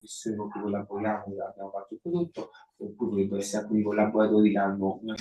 persone con cui collaboriamo, che abbiamo fatto il prodotto, oppure potrebbero essere alcuni collaboratori che hanno una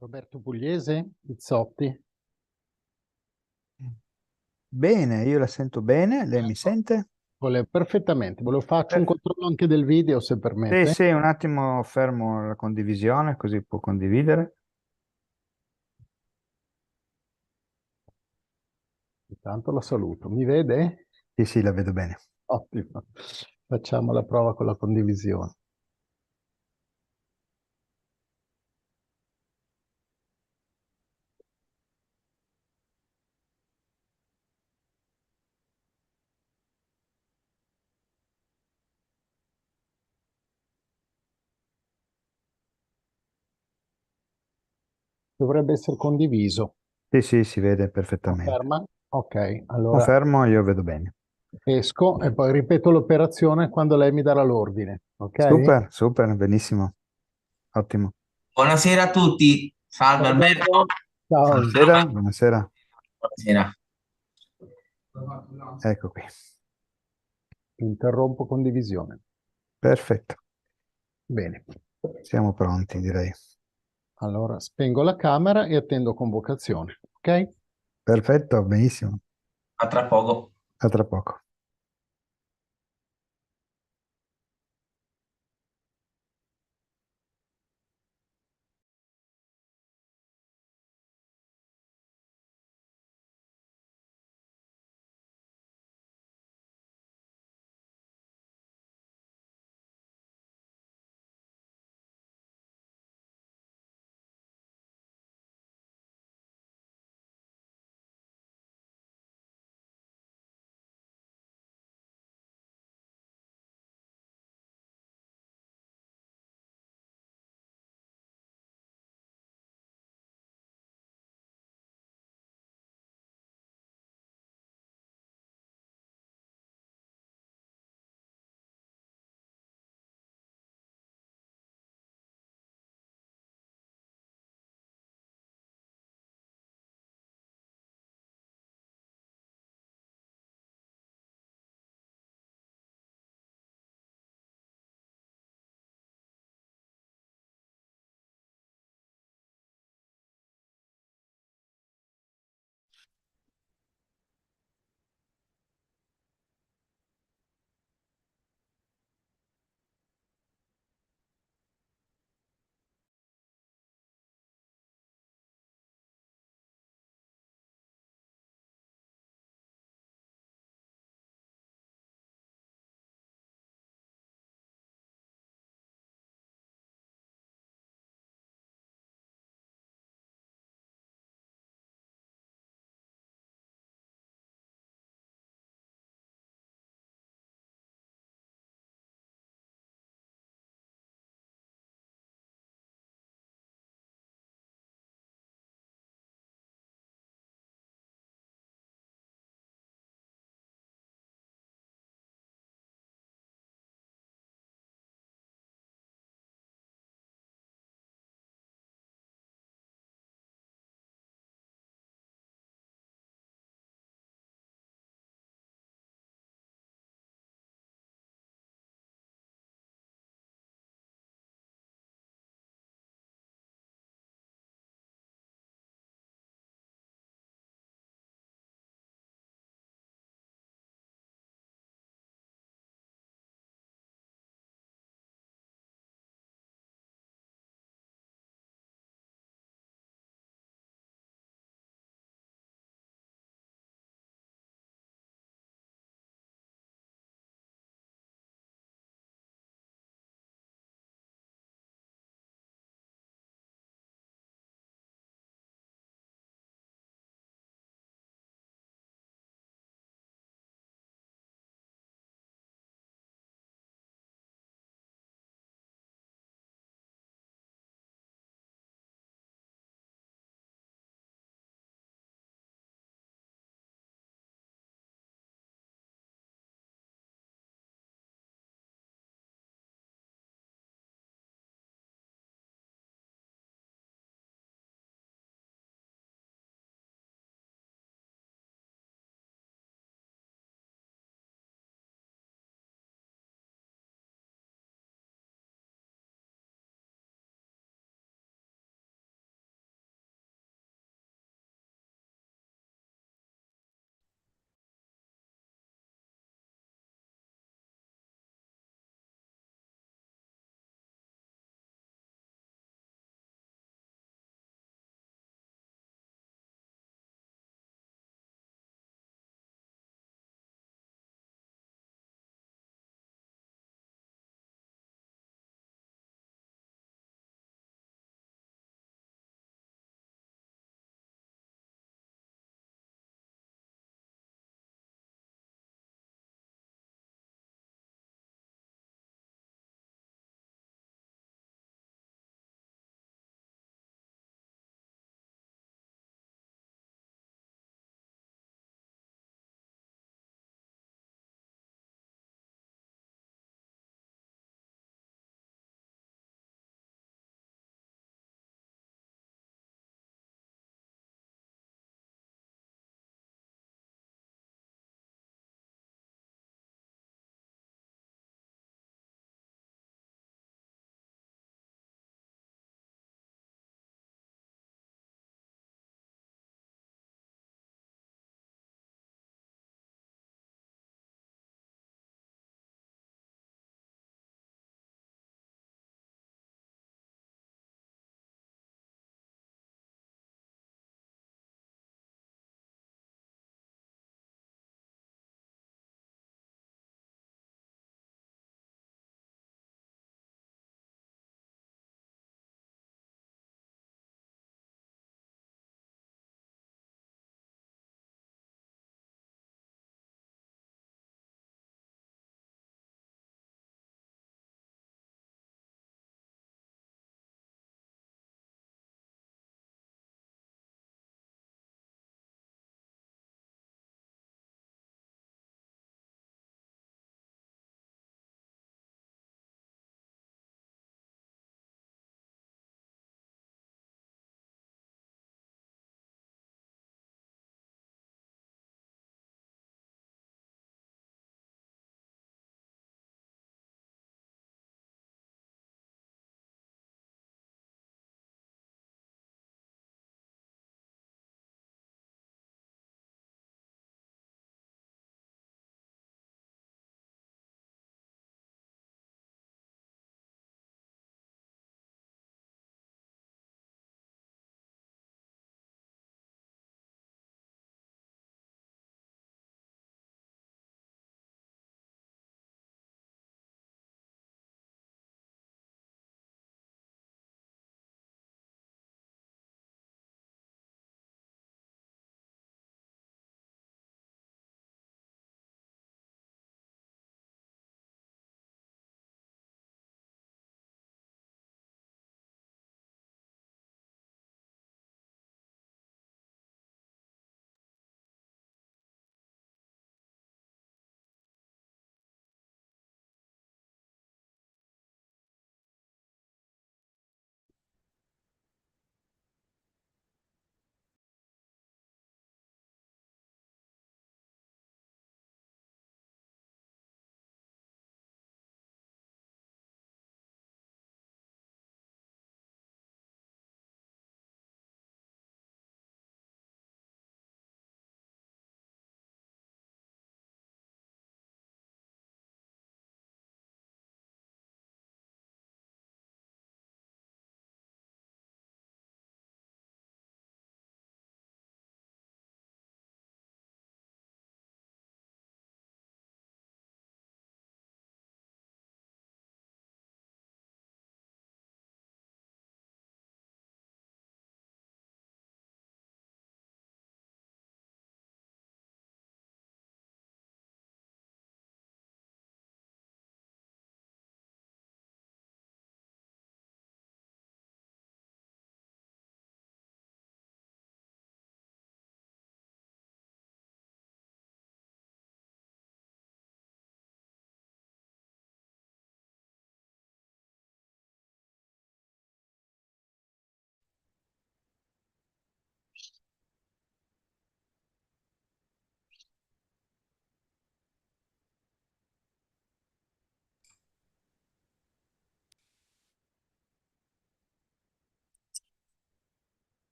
Roberto Pugliese, Pizzotti. Bene, io la sento bene, lei mi sente? Perfettamente, faccio un Per- controllo anche del video se Sì, permette. sì, un attimo fermo la condivisione così può condividere. Intanto la saluto. Mi vede? Sì, sì, la vedo bene. Ottimo. Facciamo la prova con la condivisione. Dovrebbe essere condiviso. Sì, sì, si vede perfettamente. Conferma? Ok, allora Confermo, io vedo bene. esco e poi ripeto l'operazione quando lei mi darà l'ordine. Ok? Super, super, benissimo, ottimo. Buonasera a tutti, salve Ciao Alberto. Alberto. Ciao. Buonasera, buonasera, Buonasera. ecco qui. Interrompo condivisione. Perfetto, Bene. siamo pronti, direi. Allora spengo la camera e attendo convocazione. Ok? Perfetto, benissimo. A tra poco. A tra poco.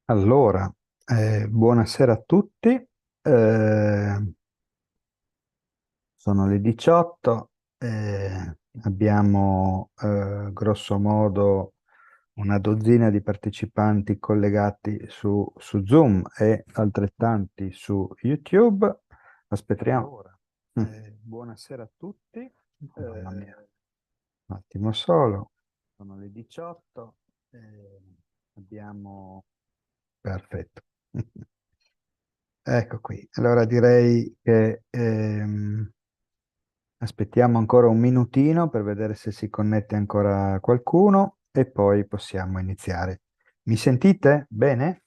Allora, buonasera a tutti. Sono le 18. Abbiamo grosso modo una dozzina di partecipanti collegati su Zoom e altrettanti su YouTube. Aspettiamo. Allora, buonasera a tutti. Mamma mia, un attimo solo. Sono le 18. Abbiamo... Perfetto. Ecco qui. Allora direi che aspettiamo ancora un minutino per vedere se si connette ancora qualcuno e poi possiamo iniziare. Mi sentite? Bene?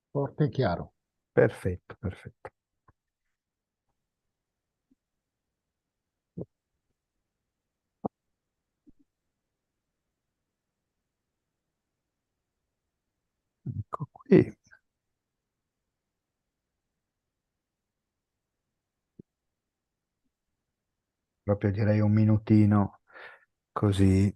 Forte e chiaro. Perfetto, perfetto. Ecco qui. Proprio direi un minutino così.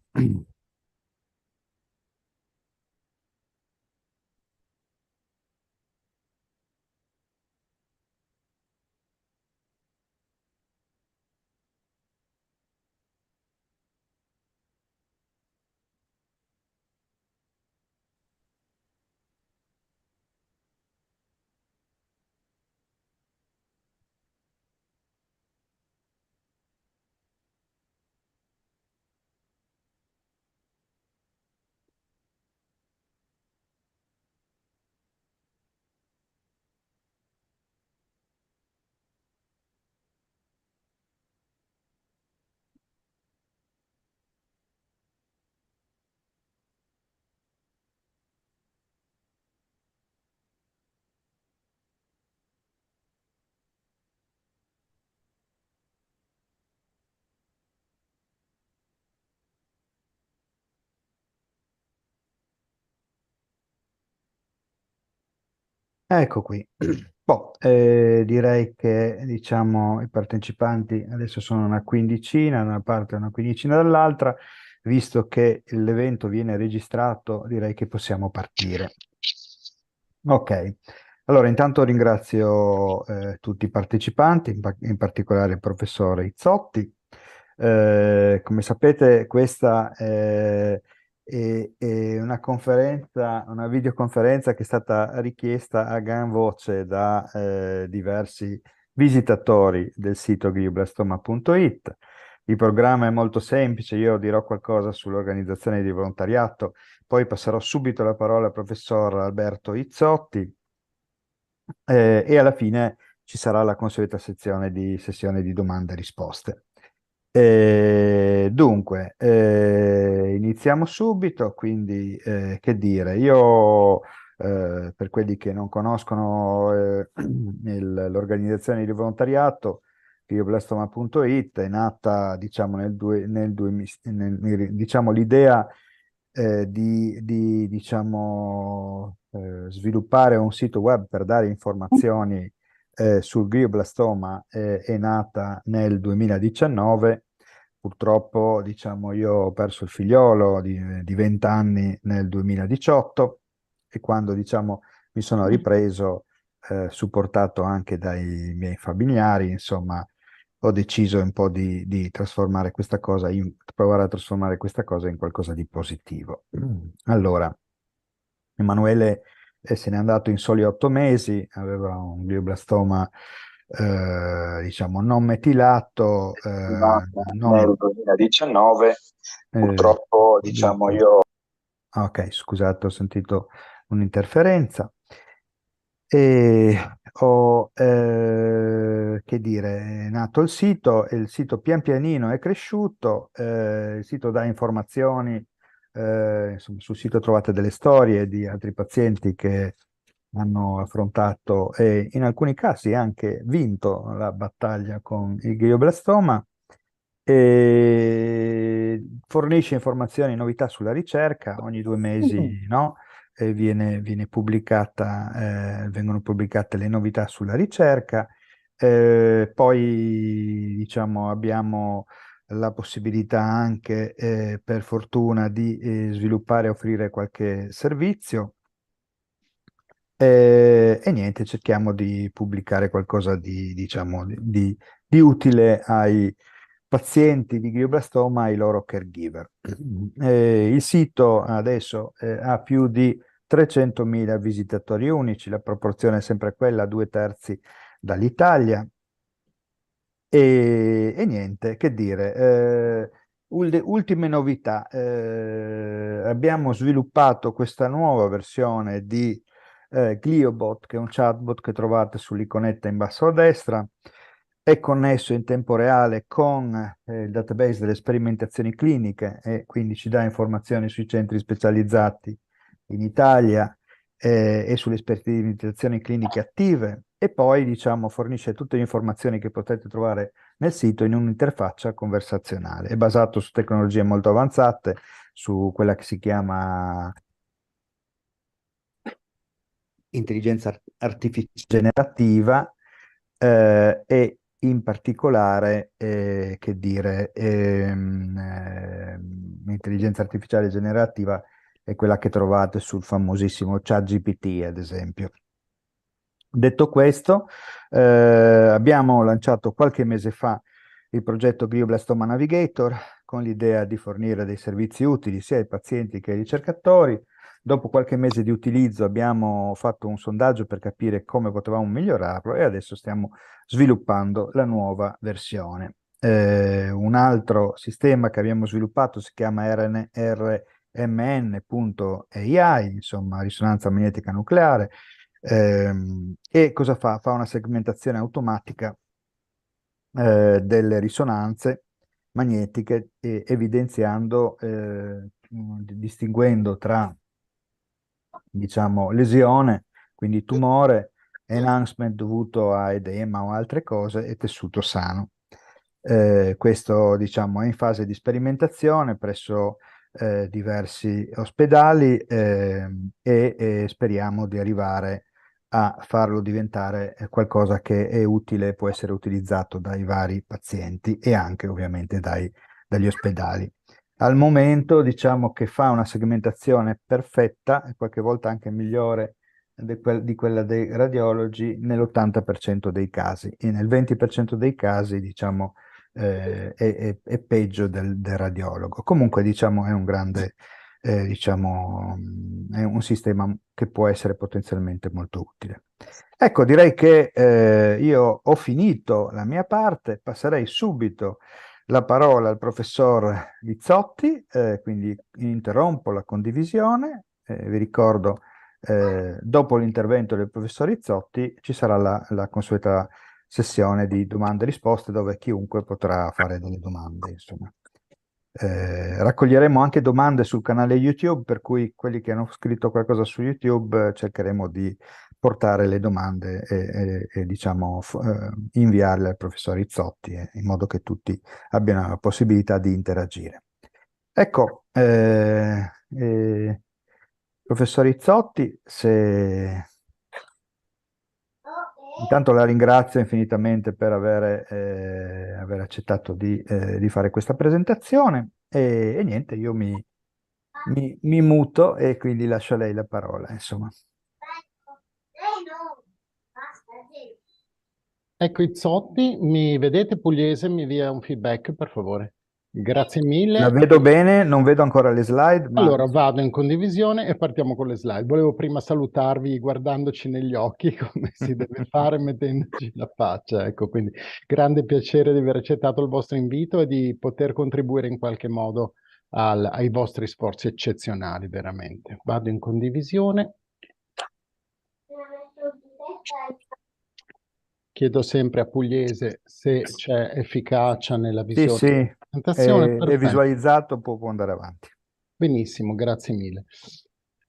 Ecco qui. Boh, direi che diciamo, i partecipanti adesso sono una quindicina da una parte e una quindicina dall'altra. Visto che l'evento viene registrato, direi che possiamo partire. Ok, allora intanto ringrazio tutti i partecipanti, in particolare il professore Izzotti. Come sapete, questa è una conferenza, una videoconferenza che è stata richiesta a gran voce da diversi visitatori del sito glioblastoma.it. Il programma è molto semplice, io dirò qualcosa sull'organizzazione di volontariato, poi passerò subito la parola al professor Alberto Izzotti e alla fine ci sarà la consueta sessione di domande e risposte. Dunque, iniziamo subito, quindi che dire, io per quelli che non conoscono l'organizzazione di volontariato, glioblastoma.it è nata, diciamo, diciamo, l'idea diciamo, sviluppare un sito web per dare informazioni sul glioblastoma è nata nel 2019. Purtroppo, diciamo, io ho perso il figliolo di 20 anni nel 2018 e quando, diciamo, mi sono ripreso, supportato anche dai miei familiari, insomma, ho deciso un po' di trasformare questa cosa, provare a trasformare questa cosa in qualcosa di positivo. Allora, Emanuele se n'è andato in soli 8 mesi, aveva un glioblastoma, diciamo, non metilato, Nel 2019, purtroppo, diciamo, io... Ok, scusate, ho sentito un'interferenza. E ho, che dire, è nato il sito e il sito pian pianino è cresciuto, il sito dà informazioni, insomma, sul sito trovate delle storie di altri pazienti che hanno affrontato e in alcuni casi anche vinto la battaglia con il glioblastoma e fornisce informazioni e novità sulla ricerca ogni 2 mesi, no? Viene pubblicata, vengono pubblicate le novità sulla ricerca. Poi diciamo abbiamo la possibilità anche, per fortuna, di sviluppare e offrire qualche servizio. E niente, cerchiamo di pubblicare qualcosa di, diciamo, di utile ai pazienti di glioblastoma e ai loro caregiver. Il sito adesso ha più di 300.000 visitatori unici, la proporzione è sempre quella, 2/3 dall'Italia. E niente, che dire, ultime novità. Abbiamo sviluppato questa nuova versione di Gliobot, che è un chatbot che trovate sull'iconetta in basso a destra. È connesso in tempo reale con il database delle sperimentazioni cliniche e quindi ci dà informazioni sui centri specializzati in Italia e sulle sperimentazioni cliniche attive, e poi, diciamo, fornisce tutte le informazioni che potete trovare nel sito in un'interfaccia conversazionale. È basato su tecnologie molto avanzate, su quella che si chiama intelligenza artificiale generativa, e in particolare, che dire, l'intelligenza artificiale generativa è quella che trovate sul famosissimo ChatGPT, ad esempio. Detto questo, abbiamo lanciato qualche mese fa il progetto Glioblastoma Navigator con l'idea di fornire dei servizi utili sia ai pazienti che ai ricercatori. Dopo qualche mese di utilizzo abbiamo fatto un sondaggio per capire come potevamo migliorarlo e adesso stiamo sviluppando la nuova versione. Un altro sistema che abbiamo sviluppato si chiama RMN.ai, insomma risonanza magnetica nucleare. E cosa fa? Fa una segmentazione automatica delle risonanze magnetiche, evidenziando, distinguendo tra, diciamo, lesione, quindi tumore, enhancement dovuto a edema o altre cose, e tessuto sano. Questo, diciamo, è in fase di sperimentazione presso diversi ospedali, e speriamo di arrivare a farlo diventare qualcosa che è utile e può essere utilizzato dai vari pazienti e anche ovviamente dagli ospedali. Al momento diciamo che fa una segmentazione perfetta e qualche volta anche migliore di quella dei radiologi nell'80% dei casi, e nel 20% dei casi, diciamo, è peggio del radiologo. Comunque, diciamo, è un grande, diciamo, è un sistema che può essere potenzialmente molto utile. Ecco, direi che io ho finito la mia parte, passerei subito la parola al professor Izzotti, quindi interrompo la condivisione. Vi ricordo, dopo l'intervento del professor Izzotti ci sarà la consueta sessione di domande e risposte dove chiunque potrà fare delle domande, insomma. Raccoglieremo anche domande sul canale YouTube, per cui quelli che hanno scritto qualcosa su YouTube cercheremo di portare le domande e diciamo, inviarle al professor Izzotti, in modo che tutti abbiano la possibilità di interagire. Ecco, professor Izzotti, intanto la ringrazio infinitamente per aver accettato di fare questa presentazione e niente, io mi muto e quindi lascio a lei la parola, insomma. Ecco Izzotti, mi vedete Pugliese? Mi dia un feedback per favore. Grazie La mille. vedo bene, non vedo ancora le slide, ma Allora vado in condivisione e partiamo con le slide. Volevo prima salutarvi guardandoci negli occhi come si deve fare mettendoci la faccia. Ecco, quindi grande piacere di aver accettato il vostro invito e di poter contribuire in qualche modo ai vostri sforzi eccezionali, veramente. Vado in condivisione. Chiedo sempre a Pugliese se c'è efficacia nella sì, visione sì, della presentazione. è Perfetto. visualizzato, può andare avanti. Benissimo, grazie mille.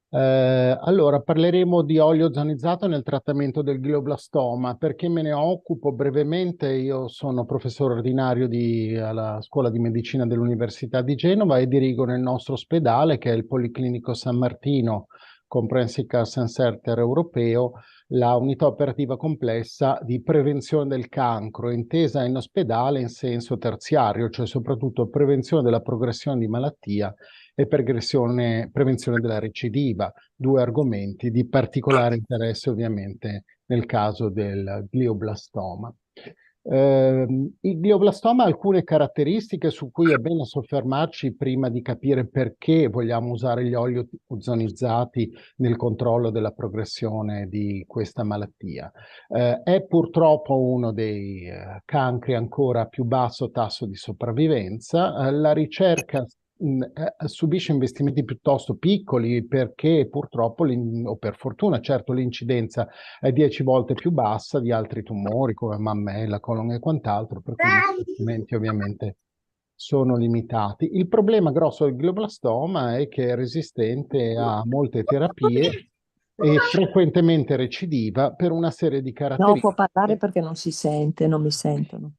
Allora, parleremo di olio ozonizzato nel trattamento del glioblastoma. Perché me ne occupo brevemente? Io sono professore ordinario alla Scuola di Medicina dell'Università di Genova e dirigo nel nostro ospedale, che è il Policlinico San Martino Comprehensive Cancer Center europeo, la unità operativa complessa di prevenzione del cancro, intesa in ospedale in senso terziario, cioè soprattutto prevenzione della progressione di malattia e prevenzione della recidiva, due argomenti di particolare interesse ovviamente nel caso del glioblastoma. Il glioblastoma ha alcune caratteristiche su cui è bene soffermarci prima di capire perché vogliamo usare gli oli ozonizzati nel controllo della progressione di questa malattia. È purtroppo uno dei cancri ancora a più basso tasso di sopravvivenza. La ricerca subisce investimenti piuttosto piccoli perché purtroppo, o per fortuna, certo, l'incidenza è 10 volte più bassa di altri tumori come mammella, colon e quant'altro, per cui gli investimenti ovviamente sono limitati. Il problema grosso del glioblastoma è che è resistente a molte terapie e frequentemente recidiva per una serie di No, può caratteristiche. parlare perché non si sente, non mi sentono.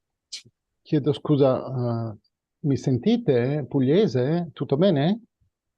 Chiedo scusa, mi sentite? Pugliese? Tutto bene?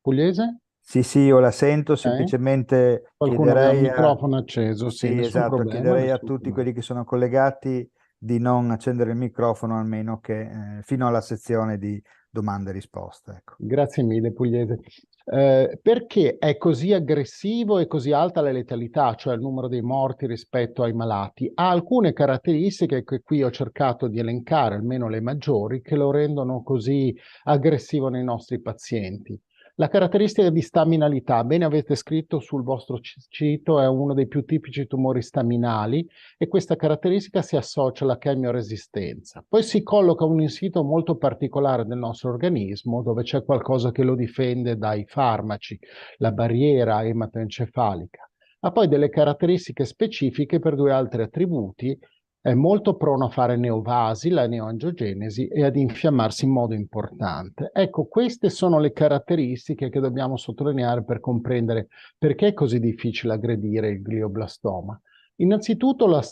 Pugliese? Sì, sì, io la sento, Ok. semplicemente Qualcuno aveva un chiederei a, microfono acceso, sì, sì, nessun esatto, problema, chiederei a nessun tutti problema. quelli che sono collegati di non accendere il microfono almeno che fino alla sezione di domande e risposte. Ecco. Grazie mille, Pugliese. Perché è così aggressivo e così alta la letalità, cioè il numero dei morti rispetto ai malati? Ha alcune caratteristiche che qui ho cercato di elencare, almeno le maggiori, che lo rendono così aggressivo nei nostri pazienti. La caratteristica di staminalità, bene avete scritto sul vostro sito, è uno dei più tipici tumori staminali e questa caratteristica si associa alla chemioresistenza. Poi si colloca un sito molto particolare del nostro organismo dove c'è qualcosa che lo difende dai farmaci, la barriera ematoencefalica. Ha poi delle caratteristiche specifiche per due altri attributi. È molto prono a fare neovasi, la neoangiogenesi, e ad infiammarsi in modo importante. Ecco, queste sono le caratteristiche che dobbiamo sottolineare per comprendere perché è così difficile aggredire il glioblastoma. Innanzitutto la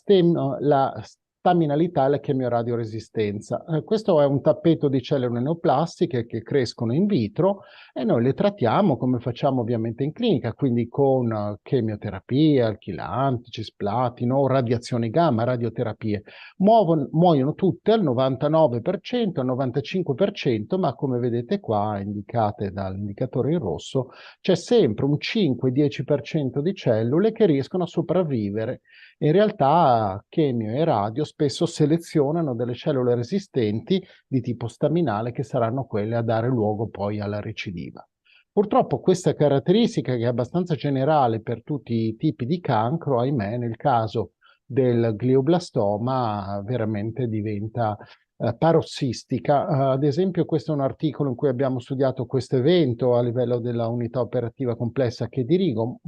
staminalità e la chemioradioresistenza. Questo è un tappeto di cellule neoplastiche che crescono in vitro e noi le trattiamo come facciamo ovviamente in clinica, quindi con chemioterapia, alchilanti, cisplatino, radiazioni gamma, radioterapie. Muoiono tutte al 99%, al 95%, ma come vedete qua, indicate dall'indicatore in rosso, c'è sempre un 5-10% di cellule che riescono a sopravvivere. In realtà chemio e radio spesso selezionano delle cellule resistenti di tipo staminale che saranno quelle a dare luogo poi alla recidiva. Purtroppo questa caratteristica, che è abbastanza generale per tutti i tipi di cancro, ahimè, nel caso del glioblastoma veramente diventa parossistica. Ad esempio, questo è un articolo in cui abbiamo studiato questo evento a livello della unità operativa complessa che dirigo.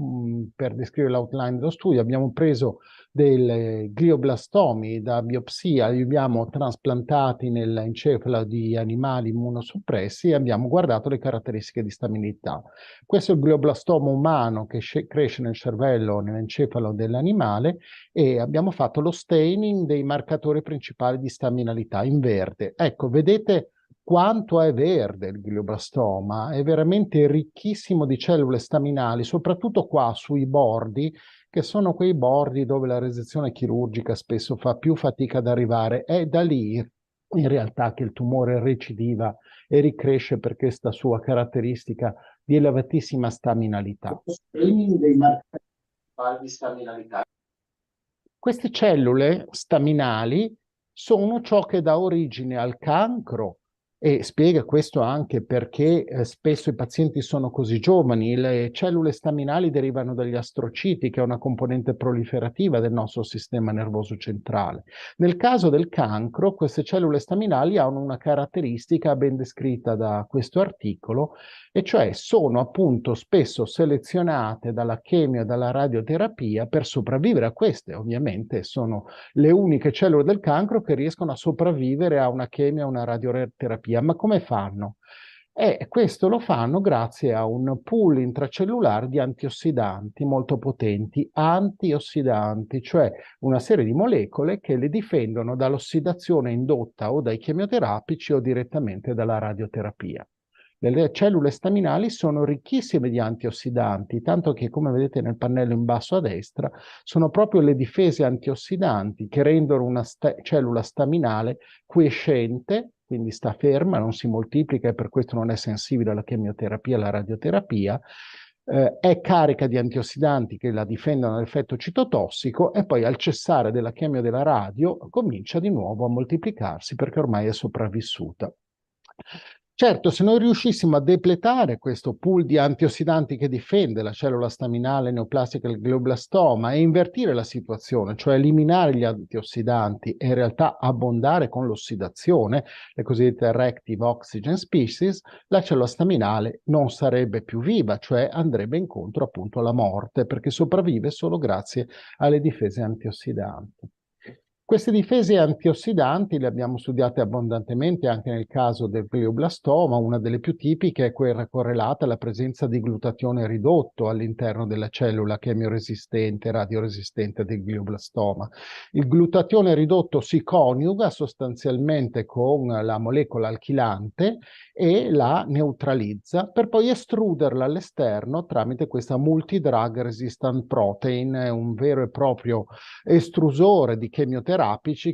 Per descrivere l'outline dello studio, abbiamo preso dei glioblastomi da biopsia, li abbiamo trasplantati nell'encefalo di animali immunosoppressi e abbiamo guardato le caratteristiche di stabilità. Questo è il glioblastoma umano che cresce nel cervello, nell'encefalo dell'animale, e abbiamo fatto lo staining dei marcatori principali di staminalità in verde. Ecco, vedete quanto è verde il glioblastoma, è veramente ricchissimo di cellule staminali, soprattutto qua sui bordi, che sono quei bordi dove la resezione chirurgica spesso fa più fatica ad arrivare. È da lì in realtà che il tumore recidiva e ricresce per questa sua caratteristica di elevatissima staminalità. Dei marcatori di staminalità. Queste cellule staminali sono ciò che dà origine al cancro e spiega questo anche perché spesso i pazienti sono così giovani. Le cellule staminali derivano dagli astrociti, che è una componente proliferativa del nostro sistema nervoso centrale. Nel caso del cancro, queste cellule staminali hanno una caratteristica ben descritta da questo articolo, e cioè sono appunto spesso selezionate dalla chemio e dalla radioterapia per sopravvivere a queste. Ovviamente sono le uniche cellule del cancro che riescono a sopravvivere a una chemio e a una radioterapia. Ma come fanno? Questo lo fanno grazie a un pool intracellulare di antiossidanti molto potenti, antiossidanti, cioè una serie di molecole che le difendono dall'ossidazione indotta o dai chemioterapici o direttamente dalla radioterapia. Le cellule staminali sono ricchissime di antiossidanti, tanto che, come vedete nel pannello in basso a destra, sono proprio le difese antiossidanti che rendono una cellula staminale quiescente, quindi sta ferma, non si moltiplica e per questo non è sensibile alla chemioterapia e alla radioterapia, è carica di antiossidanti che la difendono dall'effetto citotossico e poi al cessare della chemio e della radio comincia di nuovo a moltiplicarsi perché ormai è sopravvissuta. Certo, se noi riuscissimo a depletare questo pool di antiossidanti che difende la cellula staminale neoplastica del glioblastoma e invertire la situazione, cioè eliminare gli antiossidanti e in realtà abbondare con l'ossidazione, le cosiddette reactive oxygen species, la cellula staminale non sarebbe più viva, cioè andrebbe incontro appunto alla morte, perché sopravvive solo grazie alle difese antiossidanti. Queste difese antiossidanti le abbiamo studiate abbondantemente anche nel caso del glioblastoma. Una delle più tipiche è quella correlata alla presenza di glutatione ridotto all'interno della cellula chemioresistente, radioresistente del glioblastoma. Il glutatione ridotto si coniuga sostanzialmente con la molecola alchilante e la neutralizza per poi estruderla all'esterno tramite questa multidrug resistant protein, un vero e proprio estrusore di chemioterapici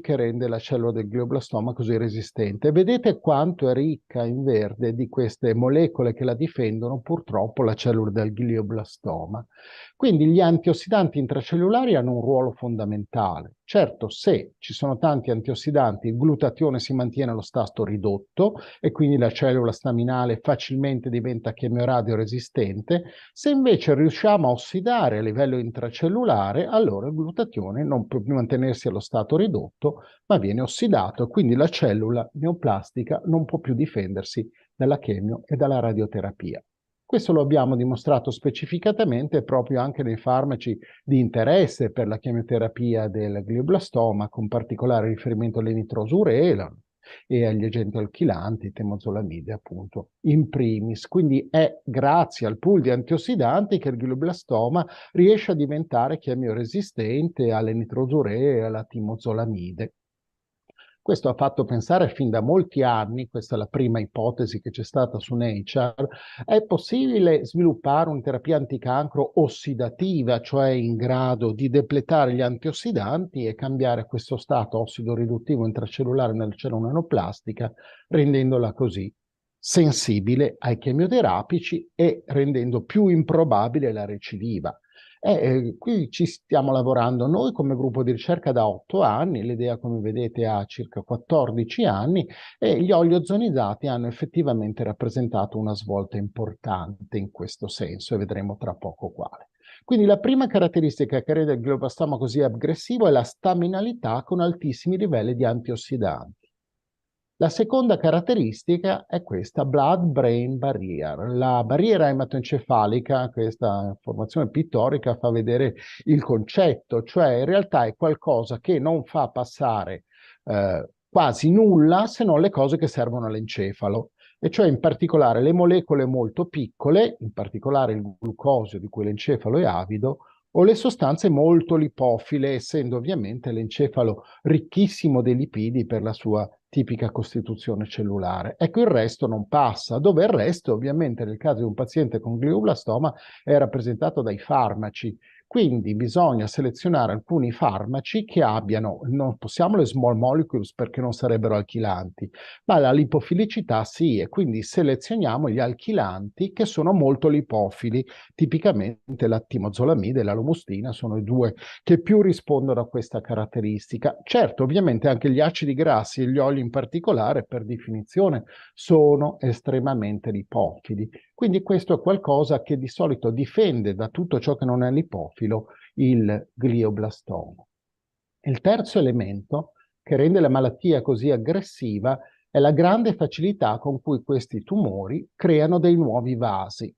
che rende la cellula del glioblastoma così resistente. Vedete quanto è ricca in verde di queste molecole che la difendono purtroppo la cellula del glioblastoma. Quindi gli antiossidanti intracellulari hanno un ruolo fondamentale. Certo, se ci sono tanti antiossidanti, il glutatione si mantiene allo stato ridotto e quindi la cellula staminale facilmente diventa chemioradioresistente. Se invece riusciamo a ossidare a livello intracellulare, allora il glutatione non può più mantenersi allo stato ridotto, ma viene ossidato e quindi la cellula neoplastica non può più difendersi dalla chemio e dalla radioterapia. Questo lo abbiamo dimostrato specificatamente proprio anche nei farmaci di interesse per la chemioterapia del glioblastoma, con particolare riferimento all'enitrosurela e agli agenti alchilanti, temozolomide appunto, in primis. Quindi è grazie al pool di antiossidanti che il glioblastoma riesce a diventare chemioresistente all'enitrosurea e alla timozolamide. Questo ha fatto pensare fin da molti anni, questa è la prima ipotesi che c'è stata su Nature, è possibile sviluppare una terapia anticancro ossidativa, cioè in grado di depletare gli antiossidanti e cambiare questo stato ossidoriduttivo intracellulare nella cellula neoplastica, rendendola così sensibile ai chemioterapici e rendendo più improbabile la recidiva. Qui ci stiamo lavorando noi come gruppo di ricerca da 8 anni, l'idea come vedete ha circa 14 anni e gli oli ozonizzati hanno effettivamente rappresentato una svolta importante in questo senso e vedremo tra poco quale. Quindi la prima caratteristica che rende il glioblastoma così aggressivo è la staminalità con altissimi livelli di antiossidanti. La seconda caratteristica è questa blood-brain barrier. La barriera ematoencefalica, questa informazione pittorica, fa vedere il concetto, cioè in realtà è qualcosa che non fa passare quasi nulla se non le cose che servono all'encefalo, e cioè in particolare le molecole molto piccole, in particolare il glucosio di cui l'encefalo è avido, o le sostanze molto lipofile, essendo ovviamente l'encefalo ricchissimo dei lipidi per la sua tipica costituzione cellulare. Ecco, il resto non passa, dove il resto ovviamente nel caso di un paziente con glioblastoma è rappresentato dai farmaci. Quindi bisogna selezionare alcuni farmaci che abbiano, non possiamo le small molecules perché non sarebbero alchilanti, ma la lipofilicità sì, e quindi selezioniamo gli alchilanti che sono molto lipofili, tipicamente la timozolamide e la lomustina sono i due che più rispondono a questa caratteristica. Certo, ovviamente anche gli acidi grassi e gli oli in particolare, per definizione, sono estremamente lipofili. Quindi questo è qualcosa che di solito difende da tutto ciò che non è lipofilo il glioblastoma. Il terzo elemento che rende la malattia così aggressiva è la grande facilità con cui questi tumori creano dei nuovi vasi.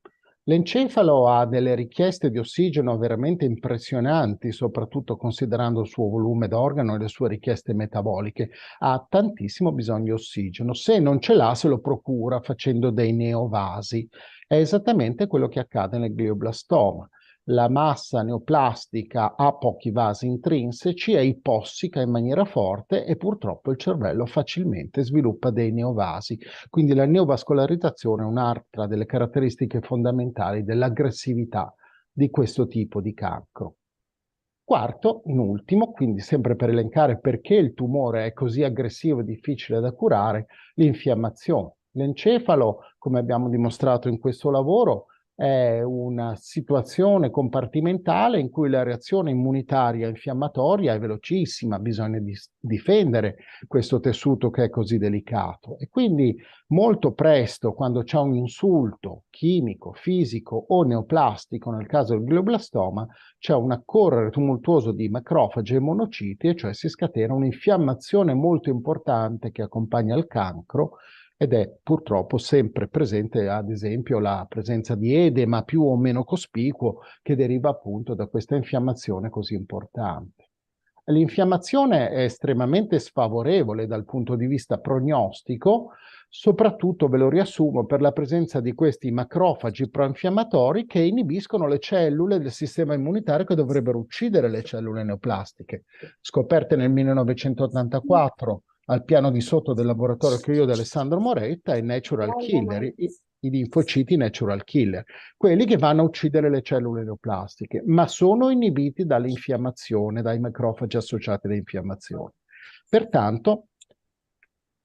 L'encefalo ha delle richieste di ossigeno veramente impressionanti, soprattutto considerando il suo volume d'organo e le sue richieste metaboliche. Ha tantissimo bisogno di ossigeno. Se non ce l'ha, se lo procura facendo dei neovasi. È esattamente quello che accade nel glioblastoma. la massa neoplastica ha pochi vasi intrinseci, è ipossica in maniera forte e purtroppo il cervello facilmente sviluppa dei neovasi. Quindi la neovascolarizzazione è un'altra delle caratteristiche fondamentali dell'aggressività di questo tipo di cancro. Quarto, in ultimo, quindi sempre per elencare perché il tumore è così aggressivo e difficile da curare, l'infiammazione. L'encefalo, come abbiamo dimostrato in questo lavoro, è una situazione compartimentale in cui la reazione immunitaria infiammatoria è velocissima, bisogna difendere questo tessuto che è così delicato. E quindi molto presto, quando c'è un insulto chimico, fisico o neoplastico, nel caso del glioblastoma, c'è un accorrere tumultuoso di macrofagi e monociti, e cioè si scatena un'infiammazione molto importante che accompagna il cancro, ed è purtroppo sempre presente, ad esempio, la presenza di edema più o meno cospicuo che deriva appunto da questa infiammazione così importante. L'infiammazione è estremamente sfavorevole dal punto di vista prognostico, soprattutto, ve lo riassumo, per la presenza di questi macrofagi proinfiammatori che inibiscono le cellule del sistema immunitario che dovrebbero uccidere le cellule neoplastiche. Scoperte nel 1984 al piano di sotto del laboratorio che io di Alessandro Moretta, i natural killer, i linfociti natural killer, quelli che vanno a uccidere le cellule neoplastiche, ma sono inibiti dall'infiammazione, dai macrofagi associati all'infiammazione. Pertanto,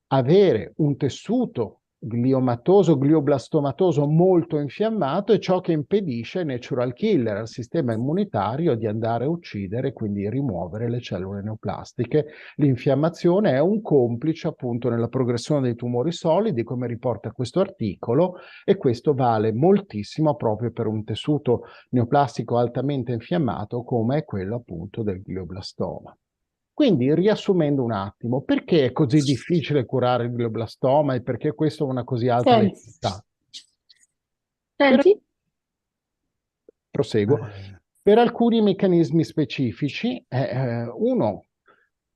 avere un tessuto gliomatoso, glioblastomatoso molto infiammato è ciò che impedisce ai natural killer, al sistema immunitario, di andare a uccidere, quindi rimuovere le cellule neoplastiche. L'infiammazione è un complice appunto nella progressione dei tumori solidi, come riporta questo articolo, e questo vale moltissimo proprio per un tessuto neoplastico altamente infiammato come è quello appunto del glioblastoma. Quindi, riassumendo un attimo, perché è così difficile curare il glioblastoma e perché questo ha una così alta letalità? Senti? Proseguo. Per alcuni meccanismi specifici, uno,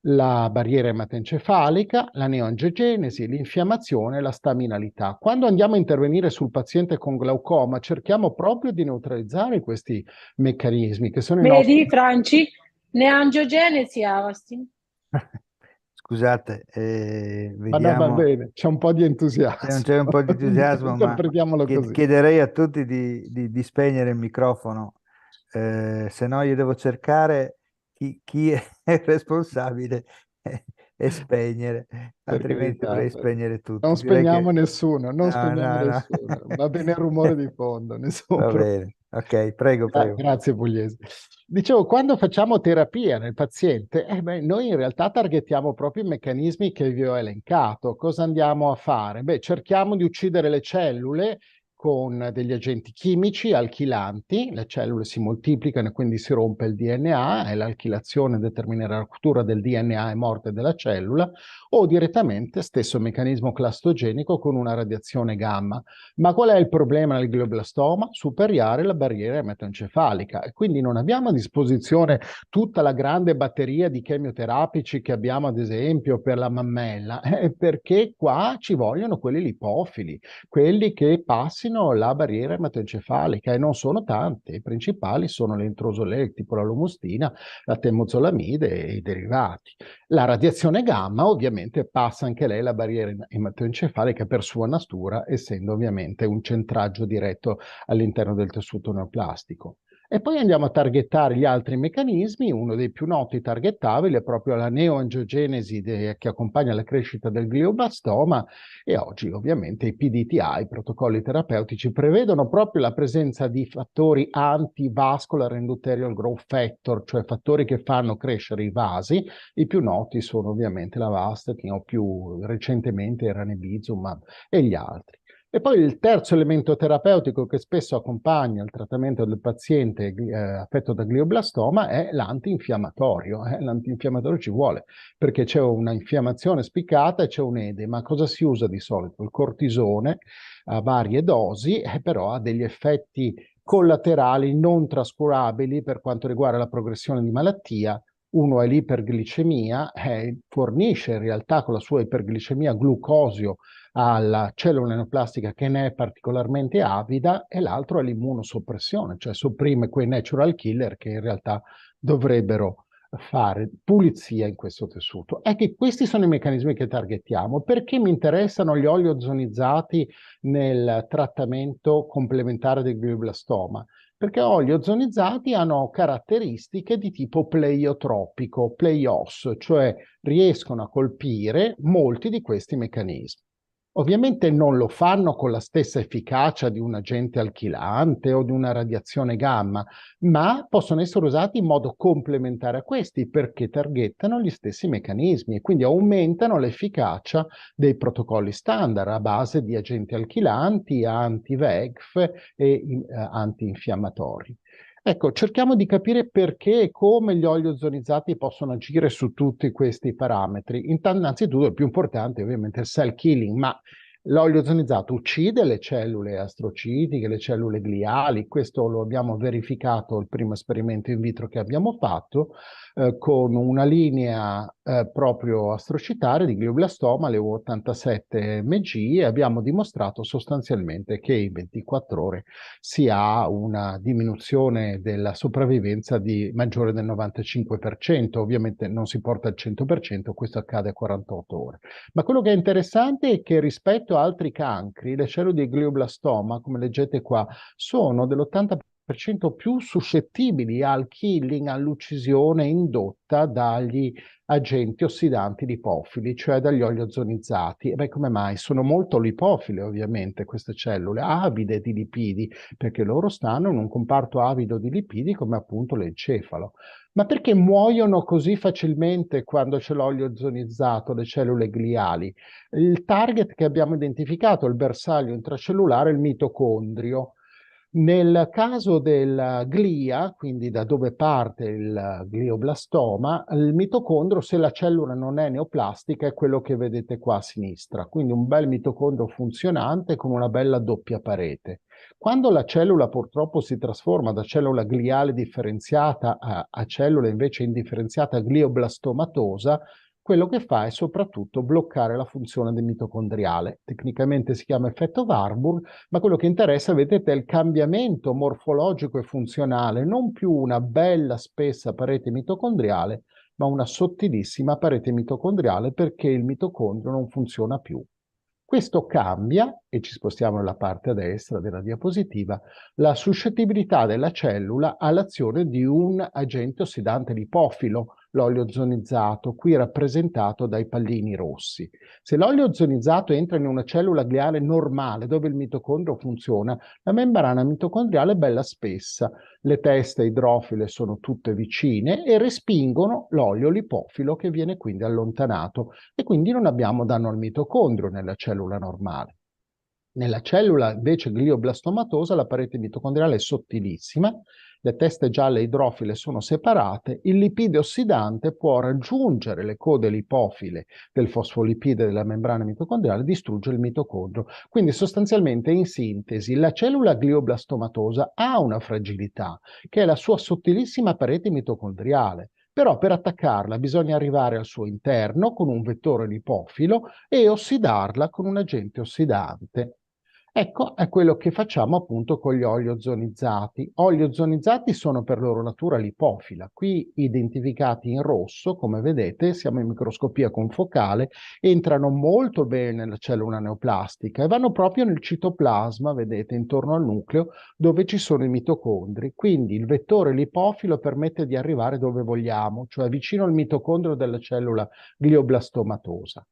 la barriera ematoencefalica, la neoangiogenesi, l'infiammazione e la staminalità. Quando andiamo a intervenire sul paziente con glaucoma, cerchiamo proprio di neutralizzare questi meccanismi che sono i nostri... Vedi, Franci? Neangiogenesi, Austin. Scusate, Ma no, va vediamo. bene, c'è un po' di entusiasmo. C'è un po' di entusiasmo, ma Interpretiamolo così. chiederei a tutti di spegnere il microfono, se no io devo cercare chi è responsabile e spegnere, altrimenti dovrei spegnere tutti. Non Direi spegniamo che... nessuno, non spegniamo no. nessuno. Va bene il rumore di fondo, nessuno Va problema. bene, ok, prego. Grazie Pugliese. Dicevo, quando facciamo terapia nel paziente, noi in realtà targetiamo proprio i meccanismi che vi ho elencato. Cosa andiamo a fare? Cerchiamo di uccidere le cellule con degli agenti chimici alchilanti, le cellule si moltiplicano e quindi si rompe il DNA e l'alchilazione determinerà la rottura del DNA e morte della cellula, o direttamente, stesso meccanismo clastogenico, con una radiazione gamma. Ma qual è il problema del glioblastoma? Superare la barriera ematoencefalica, e quindi non abbiamo a disposizione tutta la grande batteria di chemioterapici che abbiamo ad esempio per la mammella, perché qua ci vogliono quelli lipofili, quelli che passino la barriera ematoencefalica, e non sono tanti. I principali sono le introsoleti, tipo la lomustina, la temozolomide e i derivati. La radiazione gamma ovviamente passa anche lei la barriera ematoencefalica per sua natura, essendo ovviamente un centraggio diretto all'interno del tessuto neoplastico. E poi andiamo a targettare gli altri meccanismi. Uno dei più noti targettabili è proprio la neoangiogenesi che accompagna la crescita del glioblastoma, e oggi ovviamente i PDTI, i protocolli terapeutici, prevedono proprio la presenza di fattori anti-vascular endothelial growth factor, cioè fattori che fanno crescere i vasi. I più noti sono ovviamente la Vastatin o più recentemente il ranibizumab e gli altri. E poi il terzo elemento terapeutico che spesso accompagna il trattamento del paziente affetto da glioblastoma è l'antinfiammatorio. L'antinfiammatorio ci vuole perché c'è una infiammazione spiccata e c'è un edema. Cosa si usa di solito? Il cortisone a varie dosi, però ha degli effetti collaterali non trascurabili per quanto riguarda la progressione di malattia, uno è l'iperglicemia, fornisce in realtà con la sua iperglicemia glucosio alla cellula neoplastica che ne è particolarmente avida, e l'altro è l'immunosoppressione, cioè sopprime quei natural killer che in realtà dovrebbero fare pulizia in questo tessuto. È che questi sono i meccanismi che targetiamo. Perché mi interessano gli oli ozonizzati nel trattamento complementare del glioblastoma? Perché oli ozonizzati hanno caratteristiche di tipo pleiotropico, pleios, cioè riescono a colpire molti di questi meccanismi. Ovviamente non lo fanno con la stessa efficacia di un agente alchilante o di una radiazione gamma, ma possono essere usati in modo complementare a questi perché targettano gli stessi meccanismi e quindi aumentano l'efficacia dei protocolli standard a base di agenti alchilanti, anti-VEGF e antinfiammatori. Ecco, cerchiamo di capire perché e come gli oli ozonizzati possono agire su tutti questi parametri. Innanzitutto, il più importante ovviamente è il cell killing, ma l'olio ozonizzato uccide le cellule astrocitiche, le cellule gliali. Questo lo abbiamo verificato il primo esperimento in vitro che abbiamo fatto con una linea proprio astrocitaria di glioblastoma, le U87 Mg, e abbiamo dimostrato sostanzialmente che in 24 ore si ha una diminuzione della sopravvivenza di maggiore del 95%. Ovviamente non si porta al 100%, questo accade a 48 ore. Ma quello che è interessante è che rispetto a altri cancri, le cellule di glioblastoma, come leggete qua, sono dell'80% più suscettibili al killing, all'uccisione indotta dagli agenti ossidanti lipofili, cioè dagli oli ozonizzati. E beh, come mai? Sono molto lipofile, ovviamente, queste cellule, avide di lipidi, perché loro stanno in un comparto avido di lipidi come appunto l'encefalo. Ma perché muoiono così facilmente quando c'è l'olio ozonizzato, le cellule gliali? Il target che abbiamo identificato, il bersaglio intracellulare, è il mitocondrio. Nel caso della glia, quindi da dove parte il glioblastoma, il mitocondrio, se la cellula non è neoplastica, è quello che vedete qua a sinistra, quindi un bel mitocondrio funzionante con una bella doppia parete. Quando la cellula purtroppo si trasforma da cellula gliale differenziata a cellula invece indifferenziata glioblastomatosa, quello che fa è soprattutto bloccare la funzione del mitocondriale. Tecnicamente si chiama effetto Warburg, ma quello che interessa, vedete, è il cambiamento morfologico e funzionale, non più una bella spessa parete mitocondriale, ma una sottilissima parete mitocondriale perché il mitocondrio non funziona più. Questo cambia, e ci spostiamo nella parte a destra della diapositiva, la suscettibilità della cellula all'azione di un agente ossidante lipofilo, l'olio ozonizzato, qui rappresentato dai pallini rossi. Se l'olio ozonizzato entra in una cellula gliale normale, dove il mitocondrio funziona, la membrana mitocondriale è bella spessa, le teste idrofile sono tutte vicine e respingono l'olio lipofilo che viene quindi allontanato e quindi non abbiamo danno al mitocondrio nella cellula normale. Nella cellula invece glioblastomatosa la parete mitocondriale è sottilissima, le teste gialle idrofile sono separate, il lipide ossidante può raggiungere le code lipofile del fosfolipide della membrana mitocondriale e distruggere il mitocondrio. Quindi sostanzialmente, in sintesi, la cellula glioblastomatosa ha una fragilità, che è la sua sottilissima parete mitocondriale. Però per attaccarla bisogna arrivare al suo interno con un vettore lipofilo e ossidarla con un agente ossidante. Ecco, è quello che facciamo appunto con gli oli ozonizzati. Oli ozonizzati sono per loro natura lipofila, qui identificati in rosso, come vedete, siamo in microscopia confocale, entrano molto bene nella cellula neoplastica e vanno proprio nel citoplasma, vedete, intorno al nucleo, dove ci sono i mitocondri. Quindi il vettore lipofilo permette di arrivare dove vogliamo, cioè vicino al mitocondrio della cellula glioblastomatosa.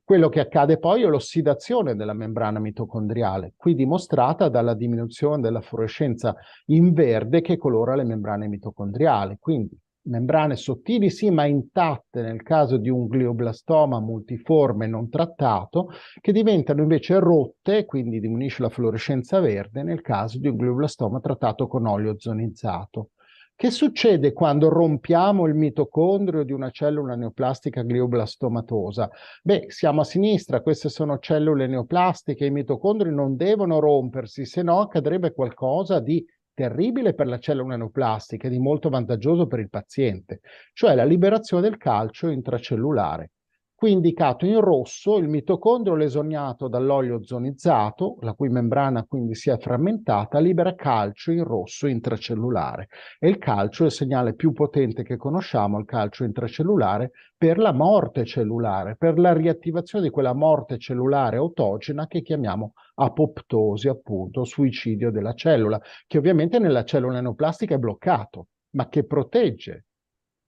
Quello che accade poi è l'ossidazione della membrana mitocondriale, qui dimostrata dalla diminuzione della fluorescenza in verde che colora le membrane mitocondriali. Quindi membrane sottili sì, ma intatte nel caso di un glioblastoma multiforme non trattato, che diventano invece rotte, quindi diminuisce la fluorescenza verde nel caso di un glioblastoma trattato con olio ozonizzato. Che succede quando rompiamo il mitocondrio di una cellula neoplastica glioblastomatosa? Beh, siamo a sinistra, queste sono cellule neoplastiche, i mitocondri non devono rompersi, se no accadrebbe qualcosa di terribile per la cellula neoplastica e di molto vantaggioso per il paziente, cioè la liberazione del calcio intracellulare. Qui indicato in rosso il mitocondrio lesoniato dall'olio ozonizzato, la cui membrana quindi si è frammentata, libera calcio in rosso intracellulare. E il calcio è il segnale più potente che conosciamo, il calcio intracellulare, per la morte cellulare, per la riattivazione di quella morte cellulare autogena che chiamiamo apoptosi, appunto, suicidio della cellula, che ovviamente nella cellula neoplastica è bloccato, ma che protegge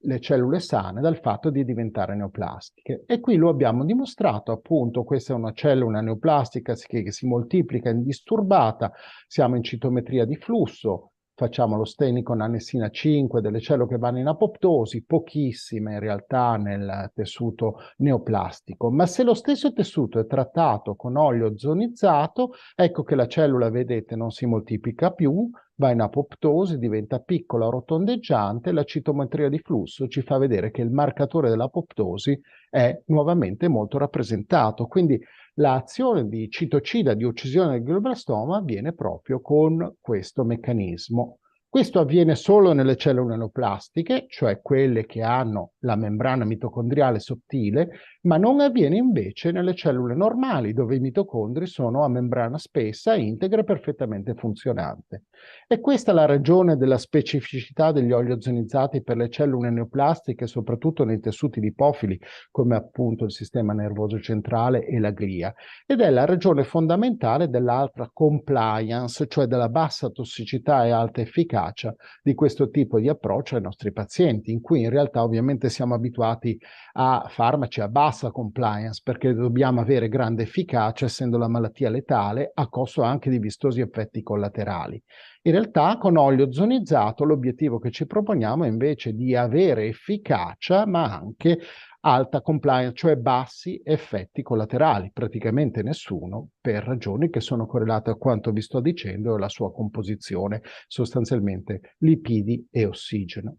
le cellule sane dal fatto di diventare neoplastiche. E qui lo abbiamo dimostrato, appunto, questa è una cellula neoplastica che si moltiplica indisturbata, siamo in citometria di flusso, facciamo lo staining con annessina 5 delle cellule che vanno in apoptosi, pochissime in realtà nel tessuto neoplastico, ma se lo stesso tessuto è trattato con olio ozonizzato, ecco che la cellula, vedete, non si moltiplica più, va in apoptosi, diventa piccola, rotondeggiante, la citometria di flusso ci fa vedere che il marcatore dell'apoptosi è nuovamente molto rappresentato. Quindi l'azione di citocida di uccisione del glioblastoma avviene proprio con questo meccanismo. Questo avviene solo nelle cellule neoplastiche, cioè quelle che hanno la membrana mitocondriale sottile, ma non avviene invece nelle cellule normali, dove i mitocondri sono a membrana spessa, integra e perfettamente funzionante. E questa è la ragione della specificità degli oli ozonizzati per le cellule neoplastiche, soprattutto nei tessuti lipofili, come appunto il sistema nervoso centrale e la glia. Ed è la ragione fondamentale dell'altra compliance, cioè della bassa tossicità e alta efficacia di questo tipo di approccio ai nostri pazienti, in cui in realtà ovviamente siamo abituati a farmaci a bassa compliance, perché dobbiamo avere grande efficacia, essendo la malattia letale, a costo anche di vistosi effetti collaterali. In realtà con olio ozonizzato l'obiettivo che ci proponiamo è invece di avere efficacia, ma anche alta compliance, cioè bassi effetti collaterali, praticamente nessuno, per ragioni che sono correlate a quanto vi sto dicendo e alla sua composizione, sostanzialmente lipidi e ossigeno.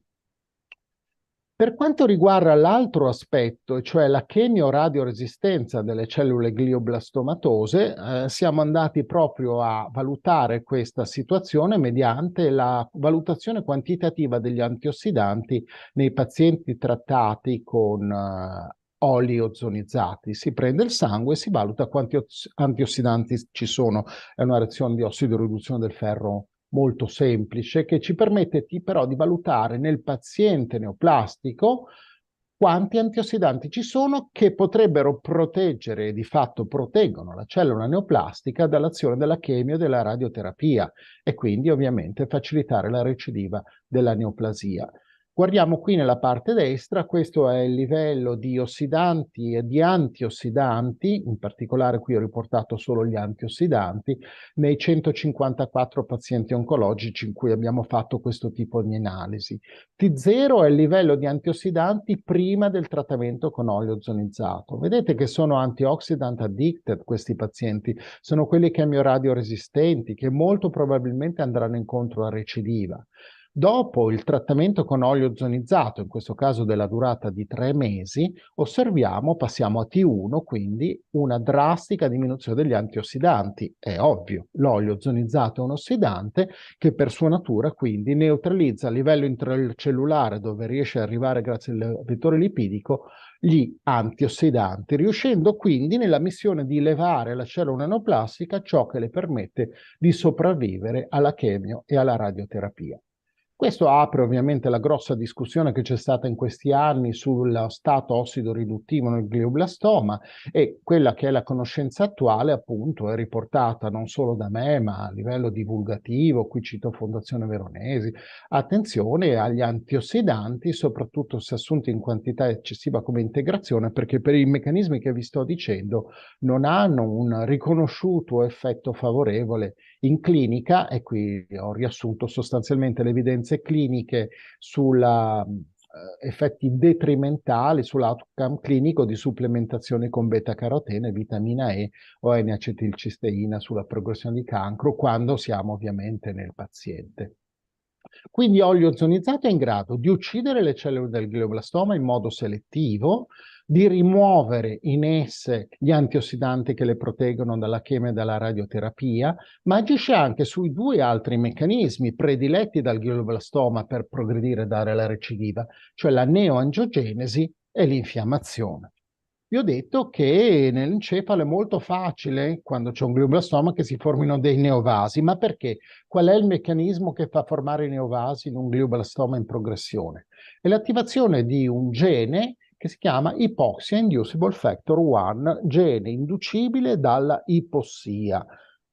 Per quanto riguarda l'altro aspetto, cioè la chemioradioresistenza delle cellule glioblastomatose, siamo andati proprio a valutare questa situazione mediante la valutazione quantitativa degli antiossidanti nei pazienti trattati con oli ozonizzati. Si prende il sangue e si valuta quanti antiossidanti ci sono. È una reazione di ossidoriduzione del ferro molto semplice, che ci permette però di valutare nel paziente neoplastico quanti antiossidanti ci sono che potrebbero proteggere, e di fatto proteggono la cellula neoplastica dall'azione della chemio e della radioterapia e quindi ovviamente facilitare la recidiva della neoplasia. Guardiamo qui nella parte destra, questo è il livello di ossidanti e di antiossidanti, in particolare qui ho riportato solo gli antiossidanti, nei 154 pazienti oncologici in cui abbiamo fatto questo tipo di analisi. T0 è il livello di antiossidanti prima del trattamento con olio ozonizzato. Vedete che sono antioxidant addicted questi pazienti, sono quelli chemioradioresistenti che molto probabilmente andranno incontro a recidiva. Dopo il trattamento con olio ozonizzato, in questo caso della durata di 3 mesi, osserviamo, passiamo a T1, quindi una drastica diminuzione degli antiossidanti. È ovvio, l'olio ozonizzato è un ossidante che per sua natura quindi neutralizza a livello intracellulare, dove riesce ad arrivare grazie al vettore lipidico, gli antiossidanti, riuscendo quindi nella missione di elevare la cellula neoplastica ciò che le permette di sopravvivere alla chemio e alla radioterapia. Questo apre ovviamente la grossa discussione che c'è stata in questi anni sullo stato ossido-riduttivo nel glioblastoma e quella che è la conoscenza attuale appunto è riportata non solo da me ma a livello divulgativo, qui cito Fondazione Veronesi, attenzione agli antiossidanti soprattutto se assunti in quantità eccessiva come integrazione perché per i meccanismi che vi sto dicendo non hanno un riconosciuto effetto favorevole in clinica, e qui ho riassunto sostanzialmente le evidenze cliniche sulla effetti detrimentali sull'outcome clinico di supplementazione con beta-carotene, vitamina E o N-acetilcisteina sulla progressione di cancro quando siamo ovviamente nel paziente. Quindi olio ozonizzato è in grado di uccidere le cellule del glioblastoma in modo selettivo, di rimuovere in esse gli antiossidanti che le proteggono dalla chemia e dalla radioterapia, ma agisce anche sui due altri meccanismi prediletti dal glioblastoma per progredire e dare la recidiva, cioè la neoangiogenesi e l'infiammazione. Vi ho detto che nell'encefalo è molto facile, quando c'è un glioblastoma, che si formino dei neovasi. Ma perché? Qual è il meccanismo che fa formare i neovasi in un glioblastoma in progressione? È l'attivazione di un gene che si chiama Hypoxia Inducible Factor 1, gene inducibile dalla ipossia,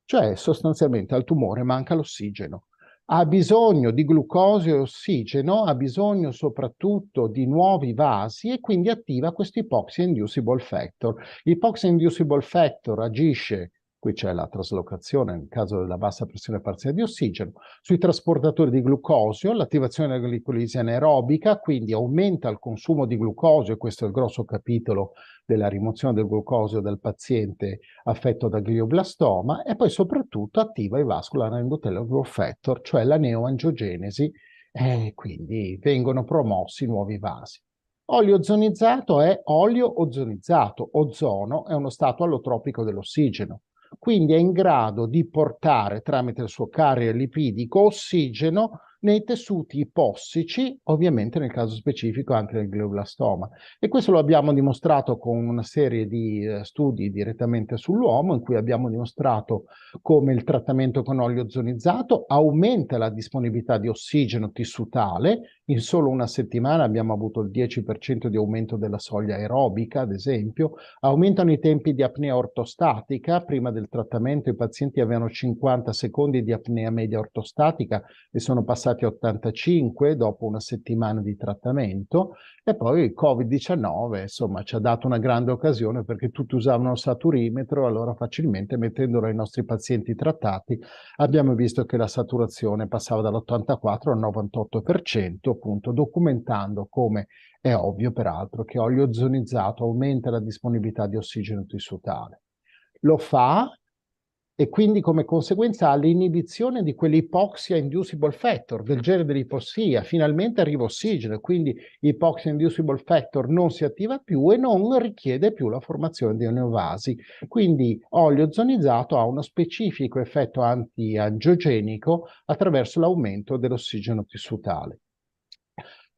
cioè sostanzialmente al tumore manca l'ossigeno. Ha bisogno di glucosio e ossigeno, ha bisogno soprattutto di nuovi vasi e quindi attiva questo Hypoxia Inducible Factor. Hypoxia Inducible Factor agisce, qui c'è la traslocazione nel caso della bassa pressione parziale di ossigeno, sui trasportatori di glucosio, l'attivazione della glicolisi anaerobica, quindi aumenta il consumo di glucosio, e questo è il grosso capitolo della rimozione del glucosio del paziente affetto da glioblastoma, e poi soprattutto attiva i vascular endothelial growth factor, cioè la neoangiogenesi, e quindi vengono promossi nuovi vasi. Olio ozonizzato è olio ozonizzato. Ozono è uno stato allotropico dell'ossigeno, quindi è in grado di portare tramite il suo carrier lipidico ossigeno nei tessuti ipossici, ovviamente nel caso specifico anche nel glioblastoma. E questo lo abbiamo dimostrato con una serie di studi direttamente sull'uomo, in cui abbiamo dimostrato come il trattamento con olio ozonizzato aumenta la disponibilità di ossigeno tissutale. In solo una settimana abbiamo avuto il 10% di aumento della soglia aerobica, ad esempio. Aumentano i tempi di apnea ortostatica. Prima del trattamento i pazienti avevano 50 secondi di apnea media ortostatica e sono passati a 85 dopo una settimana di trattamento. E poi il Covid-19, insomma, ci ha dato una grande occasione, perché tutti usavano il saturimetro, allora facilmente mettendolo ai nostri pazienti trattati abbiamo visto che la saturazione passava dall'84 al 98%, appunto documentando, come è ovvio peraltro, che olio ozonizzato aumenta la disponibilità di ossigeno tissutale. Lo fa e quindi come conseguenza ha l'inibizione di quell'ipoxia inducible factor, del genere dell'ipossia. Finalmente arriva ossigeno, quindi l'ipoxia inducible factor non si attiva più e non richiede più la formazione di neovasi. Quindi olio ozonizzato ha uno specifico effetto antiangiogenico attraverso l'aumento dell'ossigeno tissutale.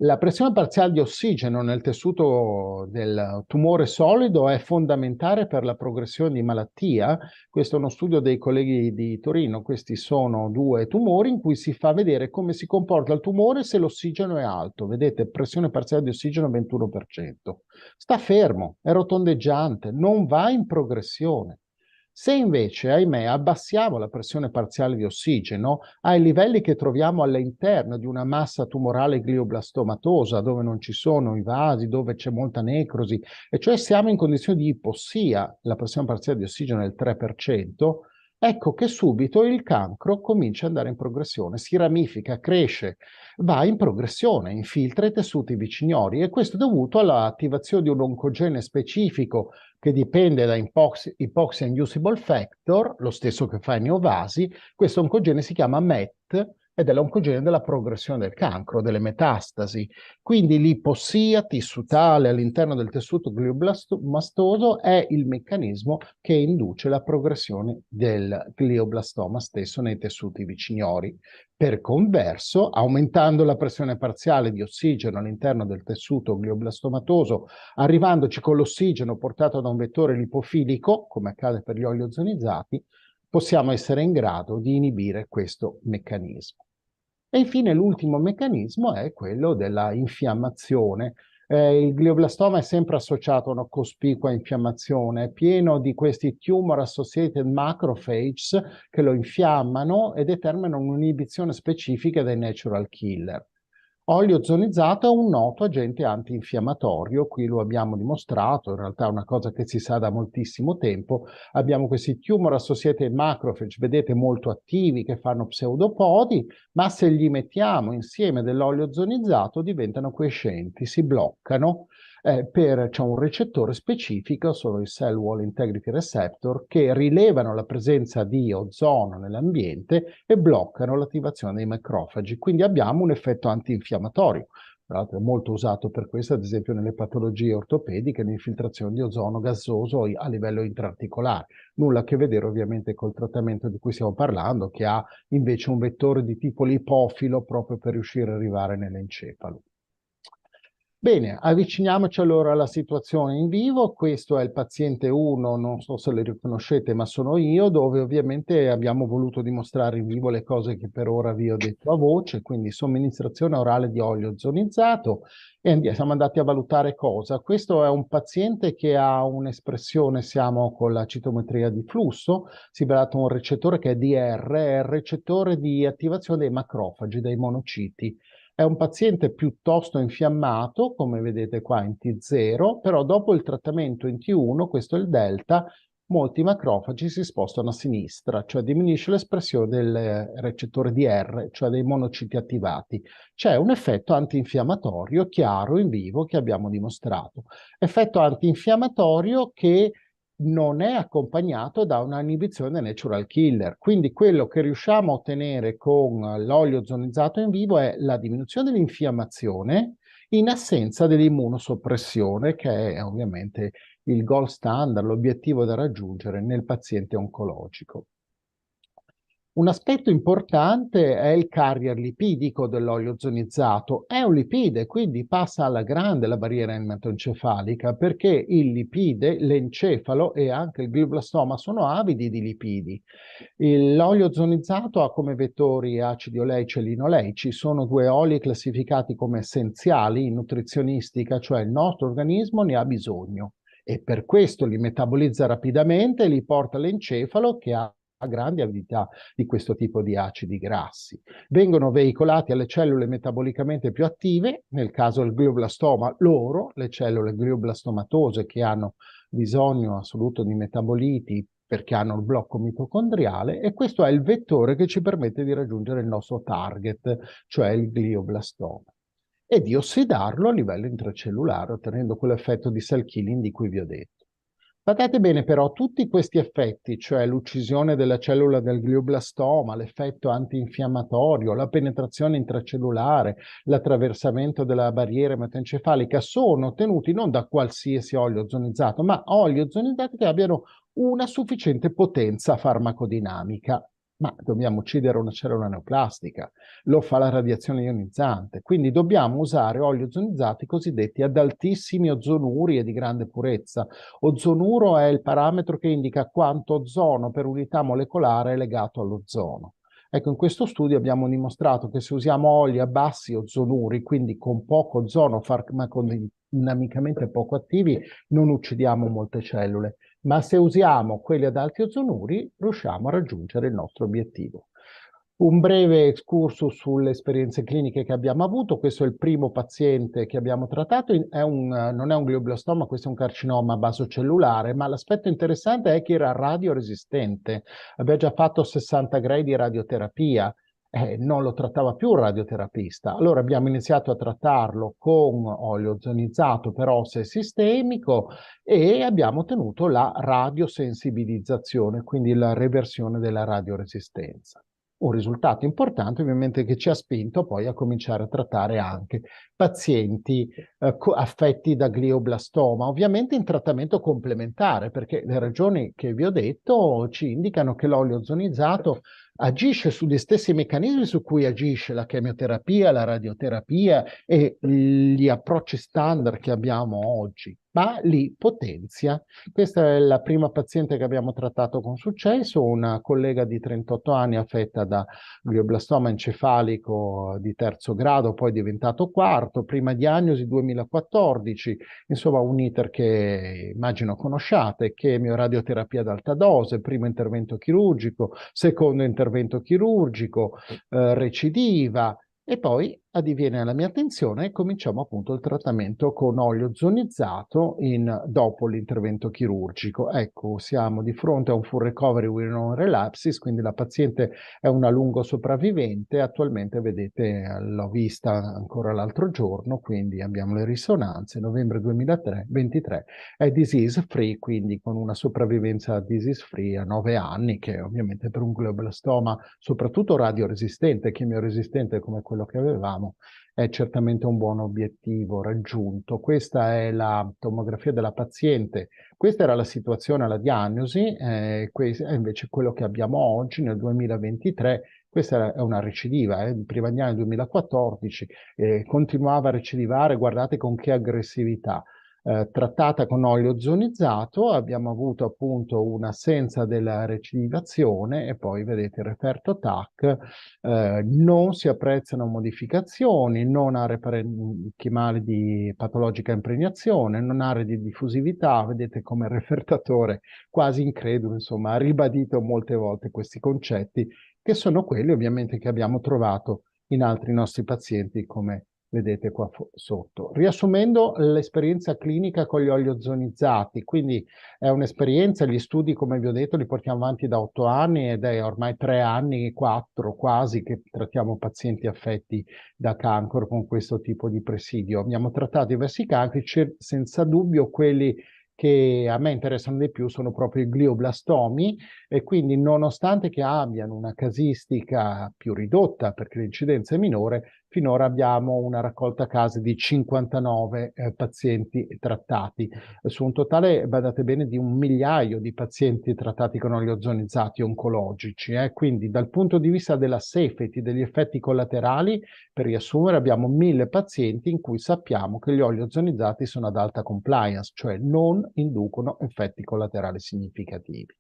La pressione parziale di ossigeno nel tessuto del tumore solido è fondamentale per la progressione di malattia. Questo è uno studio dei colleghi di Torino. Questi sono due tumori in cui si fa vedere come si comporta il tumore se l'ossigeno è alto. Vedete, pressione parziale di ossigeno 21%. Sta fermo, è rotondeggiante, non va in progressione. Se invece, ahimè, abbassiamo la pressione parziale di ossigeno ai livelli che troviamo all'interno di una massa tumorale glioblastomatosa, dove non ci sono i vasi, dove c'è molta necrosi, e cioè siamo in condizioni di ipossia, la pressione parziale di ossigeno è il 3%, ecco che subito il cancro comincia ad andare in progressione, si ramifica, cresce, va in progressione, infiltra i tessuti viciniori, e questo è dovuto all'attivazione di un oncogene specifico che dipende da Hypoxia Inducible Factor, lo stesso che fa i neovasi. Questo oncogene si chiama MET ed è l'oncogene della progressione del cancro, delle metastasi. Quindi l'ipossia tissutale all'interno del tessuto glioblastomastoso è il meccanismo che induce la progressione del glioblastoma stesso nei tessuti viciniori. Per converso, aumentando la pressione parziale di ossigeno all'interno del tessuto glioblastomatoso, arrivandoci con l'ossigeno portato da un vettore lipofilico, come accade per gli oli ozonizzati, possiamo essere in grado di inibire questo meccanismo. E infine l'ultimo meccanismo è quello della infiammazione. Il glioblastoma è sempre associato a una cospicua infiammazione, è pieno di questi tumor associated macrophages che lo infiammano e determinano un'inibizione specifica dei natural killer. Olio ozonizzato è un noto agente antinfiammatorio, qui lo abbiamo dimostrato, in realtà è una cosa che si sa da moltissimo tempo. Abbiamo questi tumor associated macrophage, vedete, molto attivi, che fanno pseudopodi, ma se gli mettiamo insieme dell'olio ozonizzato diventano quiescenti, si bloccano, c'è un recettore specifico, sono i Cell Wall Integrity Receptor, che rilevano la presenza di ozono nell'ambiente e bloccano l'attivazione dei macrofagi. Quindi abbiamo un effetto antinfiammatorio. Tra l'altro è molto usato per questo, ad esempio, nelle patologie ortopediche, l'infiltrazione di ozono gassoso a livello intraarticolare. Nulla a che vedere ovviamente col trattamento di cui stiamo parlando, che ha invece un vettore di tipo lipofilo proprio per riuscire ad arrivare nell'encefalo. Bene, avviciniamoci allora alla situazione in vivo. Questo è il paziente 1, non so se lo riconoscete, ma sono io, dove ovviamente abbiamo voluto dimostrare in vivo le cose che per ora vi ho detto a voce, quindi somministrazione orale di olio ozonizzato, e siamo andati a valutare cosa. Questo è un paziente che ha un'espressione, siamo con la citometria di flusso, si è dato un recettore che è DR, è il recettore di attivazione dei macrofagi, dei monociti. È un paziente piuttosto infiammato, come vedete qua in T0, però dopo il trattamento in T1, questo è il delta, molti macrofagi si spostano a sinistra, cioè diminuisce l'espressione del recettore DR, cioè dei monociti attivati. C'è un effetto antinfiammatorio chiaro in vivo che abbiamo dimostrato. Effetto antinfiammatorio che non è accompagnato da una inibizione natural killer. Quindi quello che riusciamo a ottenere con l'olio ozonizzato in vivo è la diminuzione dell'infiammazione in assenza dell'immunosoppressione, che è ovviamente il gold standard, l'obiettivo da raggiungere nel paziente oncologico. Un aspetto importante è il carrier lipidico dell'olio ozonizzato. È un lipide, quindi passa alla grande la barriera ematoencefalica, perché il lipide, l'encefalo e anche il glioblastoma sono avidi di lipidi. L'olio ozonizzato ha come vettori acidi oleici e linoleici, sono due oli classificati come essenziali in nutrizionistica, cioè il nostro organismo ne ha bisogno e per questo li metabolizza rapidamente e li porta all'encefalo che ha grandi avidità di questo tipo di acidi grassi. Vengono veicolati alle cellule metabolicamente più attive, nel caso del glioblastoma le cellule glioblastomatose che hanno bisogno assoluto di metaboliti perché hanno il blocco mitocondriale, e questo è il vettore che ci permette di raggiungere il nostro target, cioè il glioblastoma, e di ossidarlo a livello intracellulare, ottenendo quell'effetto di cell killing di cui vi ho detto. Badate bene però, tutti questi effetti, cioè l'uccisione della cellula del glioblastoma, l'effetto antinfiammatorio, la penetrazione intracellulare, l'attraversamento della barriera ematoencefalica, sono ottenuti non da qualsiasi olio ozonizzato, ma oli ozonizzati che abbiano una sufficiente potenza farmacodinamica. Ma dobbiamo uccidere una cellula neoplastica, lo fa la radiazione ionizzante, quindi dobbiamo usare oli ozonizzati cosiddetti ad altissimi ozonuri e di grande purezza. Ozonuro è il parametro che indica quanto ozono per unità molecolare è legato all'ozono. Ecco, in questo studio abbiamo dimostrato che se usiamo oli a bassi ozonuri, quindi con poco ozono farmacodinamicamente poco attivi, non uccidiamo molte cellule, ma se usiamo quelli ad alti ozonuri riusciamo a raggiungere il nostro obiettivo. Un breve excursus sulle esperienze cliniche che abbiamo avuto. Questo è il primo paziente che abbiamo trattato, non è un glioblastoma, questo è un carcinoma basocellulare, ma l'aspetto interessante è che era radioresistente, aveva già fatto 60 gradi di radioterapia, non lo trattava più un radioterapista. Allora abbiamo iniziato a trattarlo con olio ozonizzato per osse sistemico e abbiamo ottenuto la radiosensibilizzazione, quindi la reversione della radioresistenza. Un risultato importante ovviamente che ci ha spinto poi a cominciare a trattare anche pazienti affetti da glioblastoma, ovviamente in trattamento complementare, perché le ragioni che vi ho detto ci indicano che l'olio ozonizzato agisce sugli stessi meccanismi su cui agisce la chemioterapia, la radioterapia e gli approcci standard che abbiamo oggi, ma li potenzia. Questa è la prima paziente che abbiamo trattato con successo, una collega di 38 anni affetta da glioblastoma encefalico di terzo grado, poi diventato quarto, prima diagnosi 2014, insomma un iter che immagino conosciate, chemioradioterapia ad alta dose, primo intervento chirurgico, secondo intervento chirurgico, recidiva, e poi addiviene alla mia attenzione e cominciamo appunto il trattamento con olio ozonizzato dopo l'intervento chirurgico. Ecco, siamo di fronte a un full recovery with no relapses, quindi la paziente è una lungo sopravvivente. Attualmente, vedete, l'ho vista ancora l'altro giorno, quindi abbiamo le risonanze. Novembre 2023 è disease free, quindi con una sopravvivenza disease free a 9 anni, che ovviamente per un glioblastoma, soprattutto radioresistente, chemioresistente come quello che avevamo, è certamente un buon obiettivo raggiunto. Questa è la tomografia della paziente. Questa era la situazione alla diagnosi, questo è invece quello che abbiamo oggi nel 2023. Questa è una recidiva, prima di anno 2014, continuava a recidivare, guardate con che aggressività. Trattata con olio ozonizzato, abbiamo avuto appunto un'assenza della recidivazione e poi vedete il referto TAC, non si apprezzano modificazioni, non aree parenchimali di patologica impregnazione, non aree di diffusività. Vedete come il refertatore, quasi incredulo, insomma, ha ribadito molte volte questi concetti, che sono quelli ovviamente che abbiamo trovato in altri nostri pazienti, come vedete qua sotto. Riassumendo l'esperienza clinica con gli oli ozonizzati, quindi è un'esperienza, gli studi, come vi ho detto, li portiamo avanti da 8 anni ed è ormai 3 anni, 4 quasi, che trattiamo pazienti affetti da cancro con questo tipo di presidio. Abbiamo trattato diversi cancri, senza dubbio quelli che a me interessano di più sono proprio i glioblastomi, e quindi nonostante che abbiano una casistica più ridotta perché l'incidenza è minore, finora abbiamo una raccolta casi di 59 pazienti trattati, su un totale, badate bene, di 1 migliaio di pazienti trattati con oli ozonizzati oncologici. Quindi dal punto di vista della safety, degli effetti collaterali, per riassumere, abbiamo 1000 pazienti in cui sappiamo che gli oli ozonizzati sono ad alta compliance, cioè non inducono effetti collaterali significativi.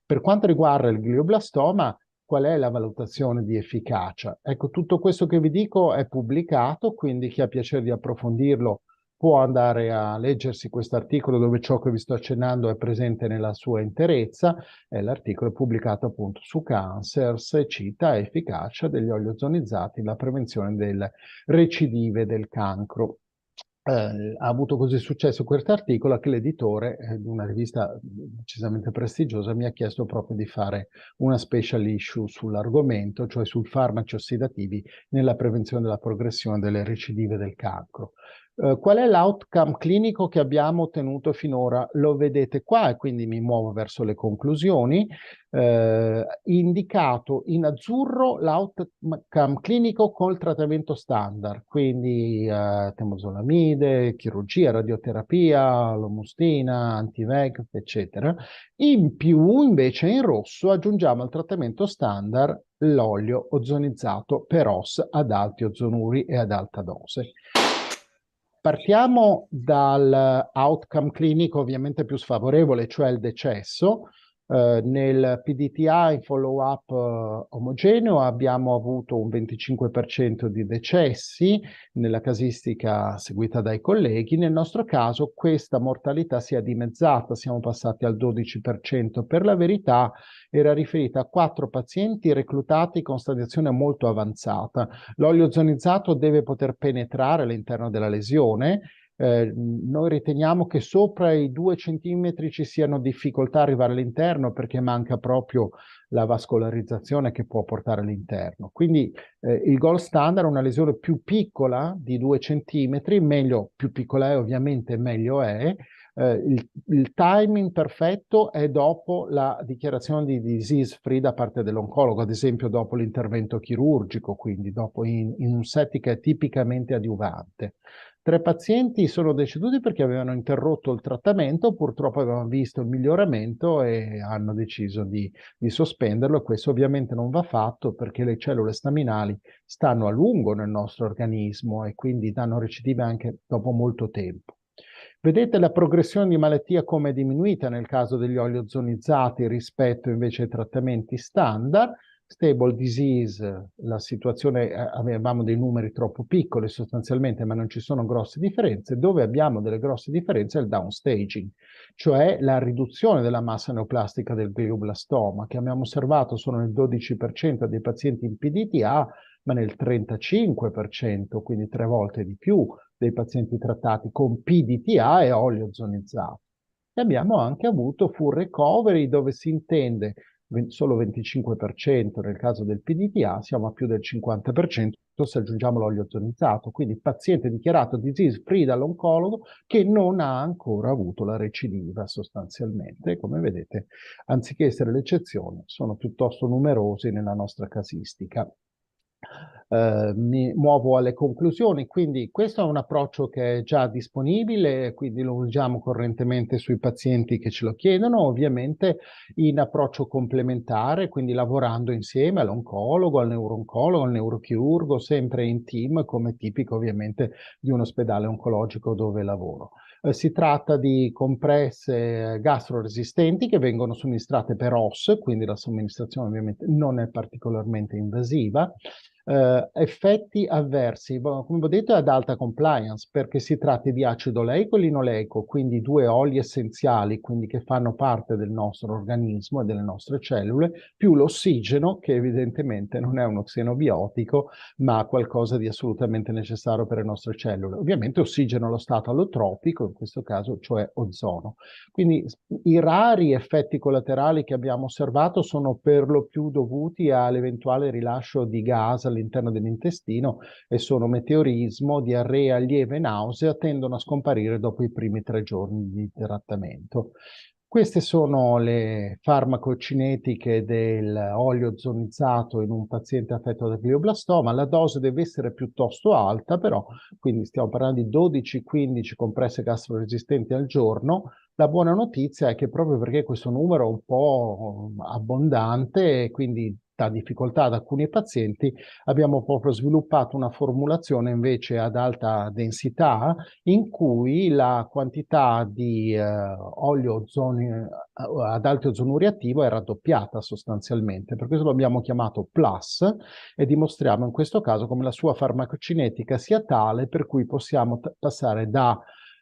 Per quanto riguarda il glioblastoma, qual è la valutazione di efficacia? Ecco, tutto questo che vi dico è pubblicato, quindi chi ha piacere di approfondirlo può andare a leggersi questo articolo, dove ciò che vi sto accennando è presente nella sua interezza. L'articolo è pubblicato appunto su Cancers e cita efficacia degli oli ozonizzati nella prevenzione delle recidive del cancro. Ha avuto così successo questo articolo che l'editore di una rivista decisamente prestigiosa mi ha chiesto proprio di fare una special issue sull'argomento, cioè sui farmaci ossidativi nella prevenzione della progressione delle recidive del cancro. Qual è l'outcome clinico che abbiamo ottenuto finora? Lo vedete qua, e quindi mi muovo verso le conclusioni. Indicato in azzurro l'outcome clinico col trattamento standard, quindi temozolomide, chirurgia, radioterapia, lomostina, anti-VEGF, eccetera. In più, invece, in rosso aggiungiamo al trattamento standard l'olio ozonizzato per OS ad alti ozonuri e ad alta dose. Partiamo dal outcome clinico ovviamente più sfavorevole, cioè il decesso. Nel PDTA in follow-up omogeneo abbiamo avuto un 25% di decessi nella casistica seguita dai colleghi. Nel nostro caso questa mortalità si è dimezzata, siamo passati al 12%. Per la verità era riferita a 4 pazienti reclutati con stadiazione molto avanzata. L'olio ozonizzato deve poter penetrare all'interno della lesione. Noi riteniamo che sopra i 2 centimetri ci siano difficoltà a arrivare all'interno, perché manca proprio la vascolarizzazione che può portare all'interno. Quindi il gold standard è una lesione più piccola di 2 centimetri, meglio, più piccola è ovviamente meglio è. Il timing perfetto è dopo la dichiarazione di disease free da parte dell'oncologo, ad esempio dopo l'intervento chirurgico, quindi dopo in un setting che è tipicamente adiuvante. 3 pazienti sono deceduti perché avevano interrotto il trattamento, purtroppo avevano visto il miglioramento e hanno deciso di sospenderlo, e questo ovviamente non va fatto perché le cellule staminali stanno a lungo nel nostro organismo e quindi danno recidive anche dopo molto tempo. Vedete la progressione di malattia come è diminuita nel caso degli oli ozonizzati rispetto invece ai trattamenti standard. Stable disease, la situazione, avevamo dei numeri troppo piccoli sostanzialmente, ma non ci sono grosse differenze. Dove abbiamo delle grosse differenze è il downstaging, cioè la riduzione della massa neoplastica del glioblastoma, che abbiamo osservato solo nel 12% dei pazienti in PDTA, ma nel 35%, quindi 3 volte di più dei pazienti trattati con PDTA e olio ozonizzato. E abbiamo anche avuto full recovery, dove si intende solo 25% nel caso del PDTA, siamo a più del 50% se aggiungiamo l'olio ozonizzato, quindi paziente dichiarato disease free dall'oncologo che non ha ancora avuto la recidiva sostanzialmente. Come vedete, anziché essere l'eccezione, sono piuttosto numerosi nella nostra casistica. Mi muovo alle conclusioni, quindi questo è un approccio che è già disponibile, quindi lo usiamo correntemente sui pazienti che ce lo chiedono, ovviamente in approccio complementare, quindi lavorando insieme all'oncologo, al neurooncologo, al neurochirurgo, sempre in team, come tipico ovviamente di un ospedale oncologico dove lavoro. Si tratta di compresse gastroresistenti che vengono somministrate per OS, quindi la somministrazione ovviamente non è particolarmente invasiva. Effetti avversi, come ho detto, è ad alta compliance perché si tratta di acido oleico e linoleico, quindi 2 oli essenziali, quindi che fanno parte del nostro organismo e delle nostre cellule, più l'ossigeno, che evidentemente non è uno xenobiotico, ma qualcosa di assolutamente necessario per le nostre cellule. Ovviamente ossigeno allo stato allotropico, in questo caso, cioè ozono. Quindi i rari effetti collaterali che abbiamo osservato sono per lo più dovuti all'eventuale rilascio di gas all'interno dell'intestino e sono meteorismo, diarrea, lieve nausea, tendono a scomparire dopo i primi 3 giorni di trattamento. Queste sono le farmacocinetiche dell'olio ozonizzato in un paziente affetto da glioblastoma. La dose deve essere piuttosto alta, però, quindi stiamo parlando di 12-15 compresse gastroresistenti al giorno. La buona notizia è che proprio perché questo numero è un po' abbondante e quindi dà difficoltà ad alcuni pazienti, abbiamo proprio sviluppato una formulazione invece ad alta densità in cui la quantità di olio ad alto ozonurio attivo è raddoppiata sostanzialmente. Per questo lo abbiamo chiamato Plus e dimostriamo in questo caso come la sua farmacocinetica sia tale per cui possiamo passare da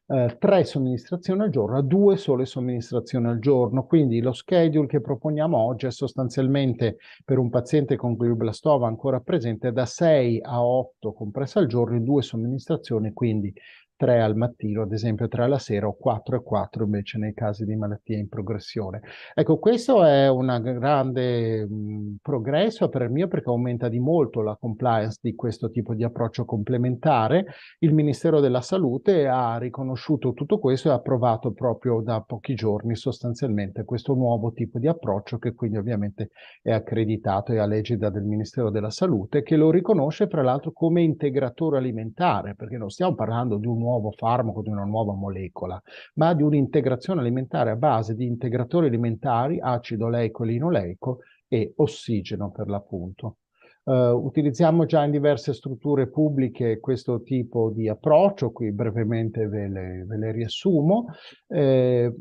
3 somministrazioni al giorno a 2 sole somministrazioni al giorno. Quindi lo schedule che proponiamo oggi è sostanzialmente per un paziente con glioblastoma ancora presente da 6 a 8 compresse al giorno in 2 somministrazioni, quindi 3 al mattino, ad esempio 3 alla sera o 4 e 4 invece nei casi di malattie in progressione. Ecco, questo è un grande progresso per il mio perché aumenta di molto la compliance di questo tipo di approccio complementare. Il Ministero della Salute ha riconosciuto tutto questo e ha approvato proprio da pochi giorni sostanzialmente questo nuovo tipo di approccio che quindi ovviamente è accreditato e ha l'egida del Ministero della Salute che lo riconosce tra l'altro come integratore alimentare, perché non stiamo parlando di un nuovo farmaco, di una nuova molecola, ma di un'integrazione alimentare a base di integratori alimentari, acido oleico e linoleico e ossigeno per l'appunto. Utilizziamo già in diverse strutture pubbliche questo tipo di approccio, qui brevemente ve le riassumo e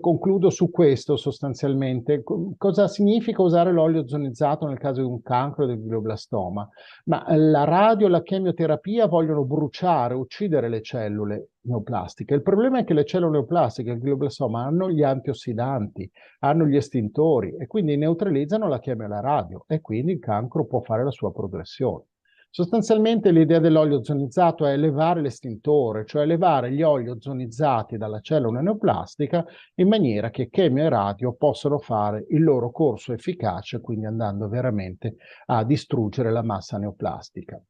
concludo su questo sostanzialmente. Cosa significa usare l'olio ozonizzato nel caso di un cancro del glioblastoma? Ma la radio e la chemioterapia vogliono bruciare, uccidere le cellule neoplastiche. Il problema è che le cellule neoplastiche del glioblastoma hanno gli antiossidanti, hanno gli estintori e quindi neutralizzano la chemio e la radio e quindi il cancro può fare la sua progressione. Sostanzialmente l'idea dell'olio ozonizzato è elevare l'estintore, cioè elevare gli oli ozonizzati dalla cellula neoplastica in maniera che chemio e radio possano fare il loro corso efficace, quindi andando veramente a distruggere la massa neoplastica.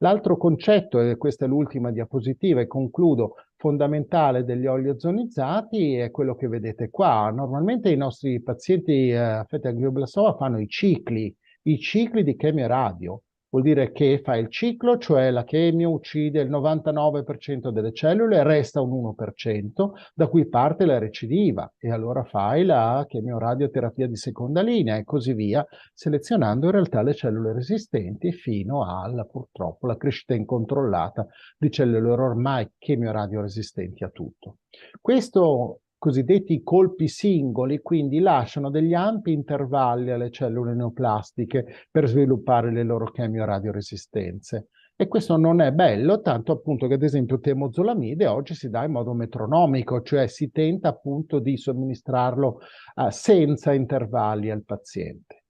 L'altro concetto, e questa è l'ultima diapositiva e concludo, fondamentale degli oli ozonizzati è quello che vedete qua. Normalmente i nostri pazienti affetti da glioblastoma fanno i cicli di chemio radio. Vuol dire che fa il ciclo, cioè la chemio uccide il 99% delle cellule, resta un 1%, da cui parte la recidiva e allora fai la chemioradioterapia di seconda linea e così via, selezionando in realtà le cellule resistenti fino alla, purtroppo, la crescita incontrollata di cellule ormai chemioradioresistenti a tutto. Questo cosiddetti colpi singoli, quindi lasciano degli ampi intervalli alle cellule neoplastiche per sviluppare le loro chemioradioresistence. E questo non è bello, tanto appunto che ad esempio temozolamide oggi si dà in modo metronomico, cioè si tenta appunto di somministrarlo senza intervalli al paziente.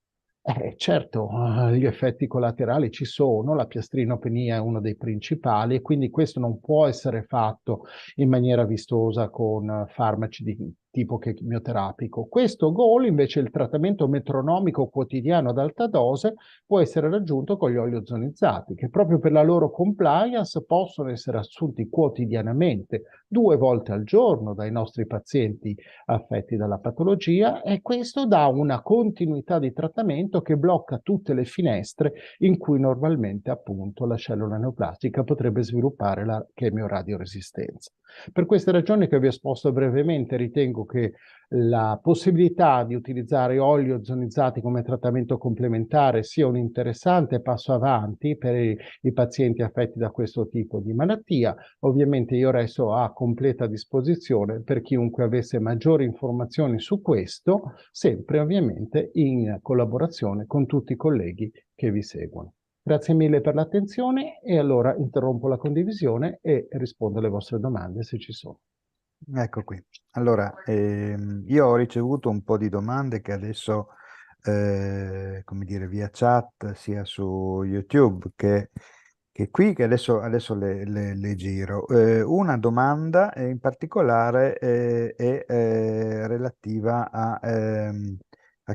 Certo, gli effetti collaterali ci sono, la piastrinopenia è uno dei principali e quindi questo non può essere fatto in maniera vistosa con farmaci di tipo chemioterapico. Questo goal, invece, il trattamento metronomico quotidiano ad alta dose, può essere raggiunto con gli oli ozonizzati, che proprio per la loro compliance possono essere assunti quotidianamente, 2 volte al giorno dai nostri pazienti affetti dalla patologia, e questo dà una continuità di trattamento che blocca tutte le finestre in cui normalmente appunto la cellula neoplastica potrebbe sviluppare la chemioradioresistenza. Per queste ragioni che vi ho esposto brevemente, ritengo che la possibilità di utilizzare oli ozonizzati come trattamento complementare sia un interessante passo avanti per i pazienti affetti da questo tipo di malattia. Ovviamente io resto a completa disposizione per chiunque avesse maggiori informazioni su questo, sempre ovviamente in collaborazione con tutti i colleghi che vi seguono. Grazie mille per l'attenzione e allora interrompo la condivisione e rispondo alle vostre domande se ci sono. Ecco qui. Allora, io ho ricevuto un po' di domande che adesso, come dire, via chat, sia su YouTube che qui, che adesso le giro. Una domanda in particolare è relativa a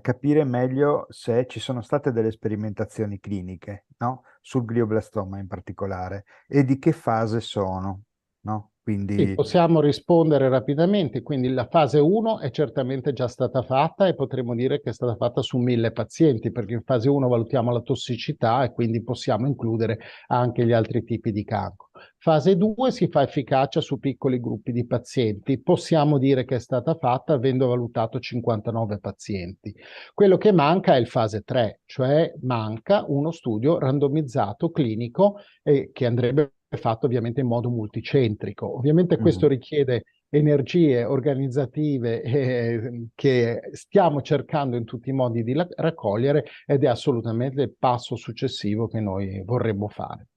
capire meglio se ci sono state delle sperimentazioni cliniche, no? Sul glioblastoma in particolare, e di che fase sono, no? Sì, Quindi... possiamo rispondere rapidamente, quindi la fase 1 è certamente già stata fatta e potremmo dire che è stata fatta su 1000 pazienti, perché in fase 1 valutiamo la tossicità e quindi possiamo includere anche gli altri tipi di cancro. Fase 2 si fa efficacia su piccoli gruppi di pazienti, possiamo dire che è stata fatta avendo valutato 59 pazienti. Quello che manca è il fase 3, cioè manca uno studio randomizzato clinico che andrebbe fatto ovviamente in modo multicentrico. Ovviamente questo richiede energie organizzative che stiamo cercando in tutti i modi di raccogliere ed è assolutamente il passo successivo che noi vorremmo fare.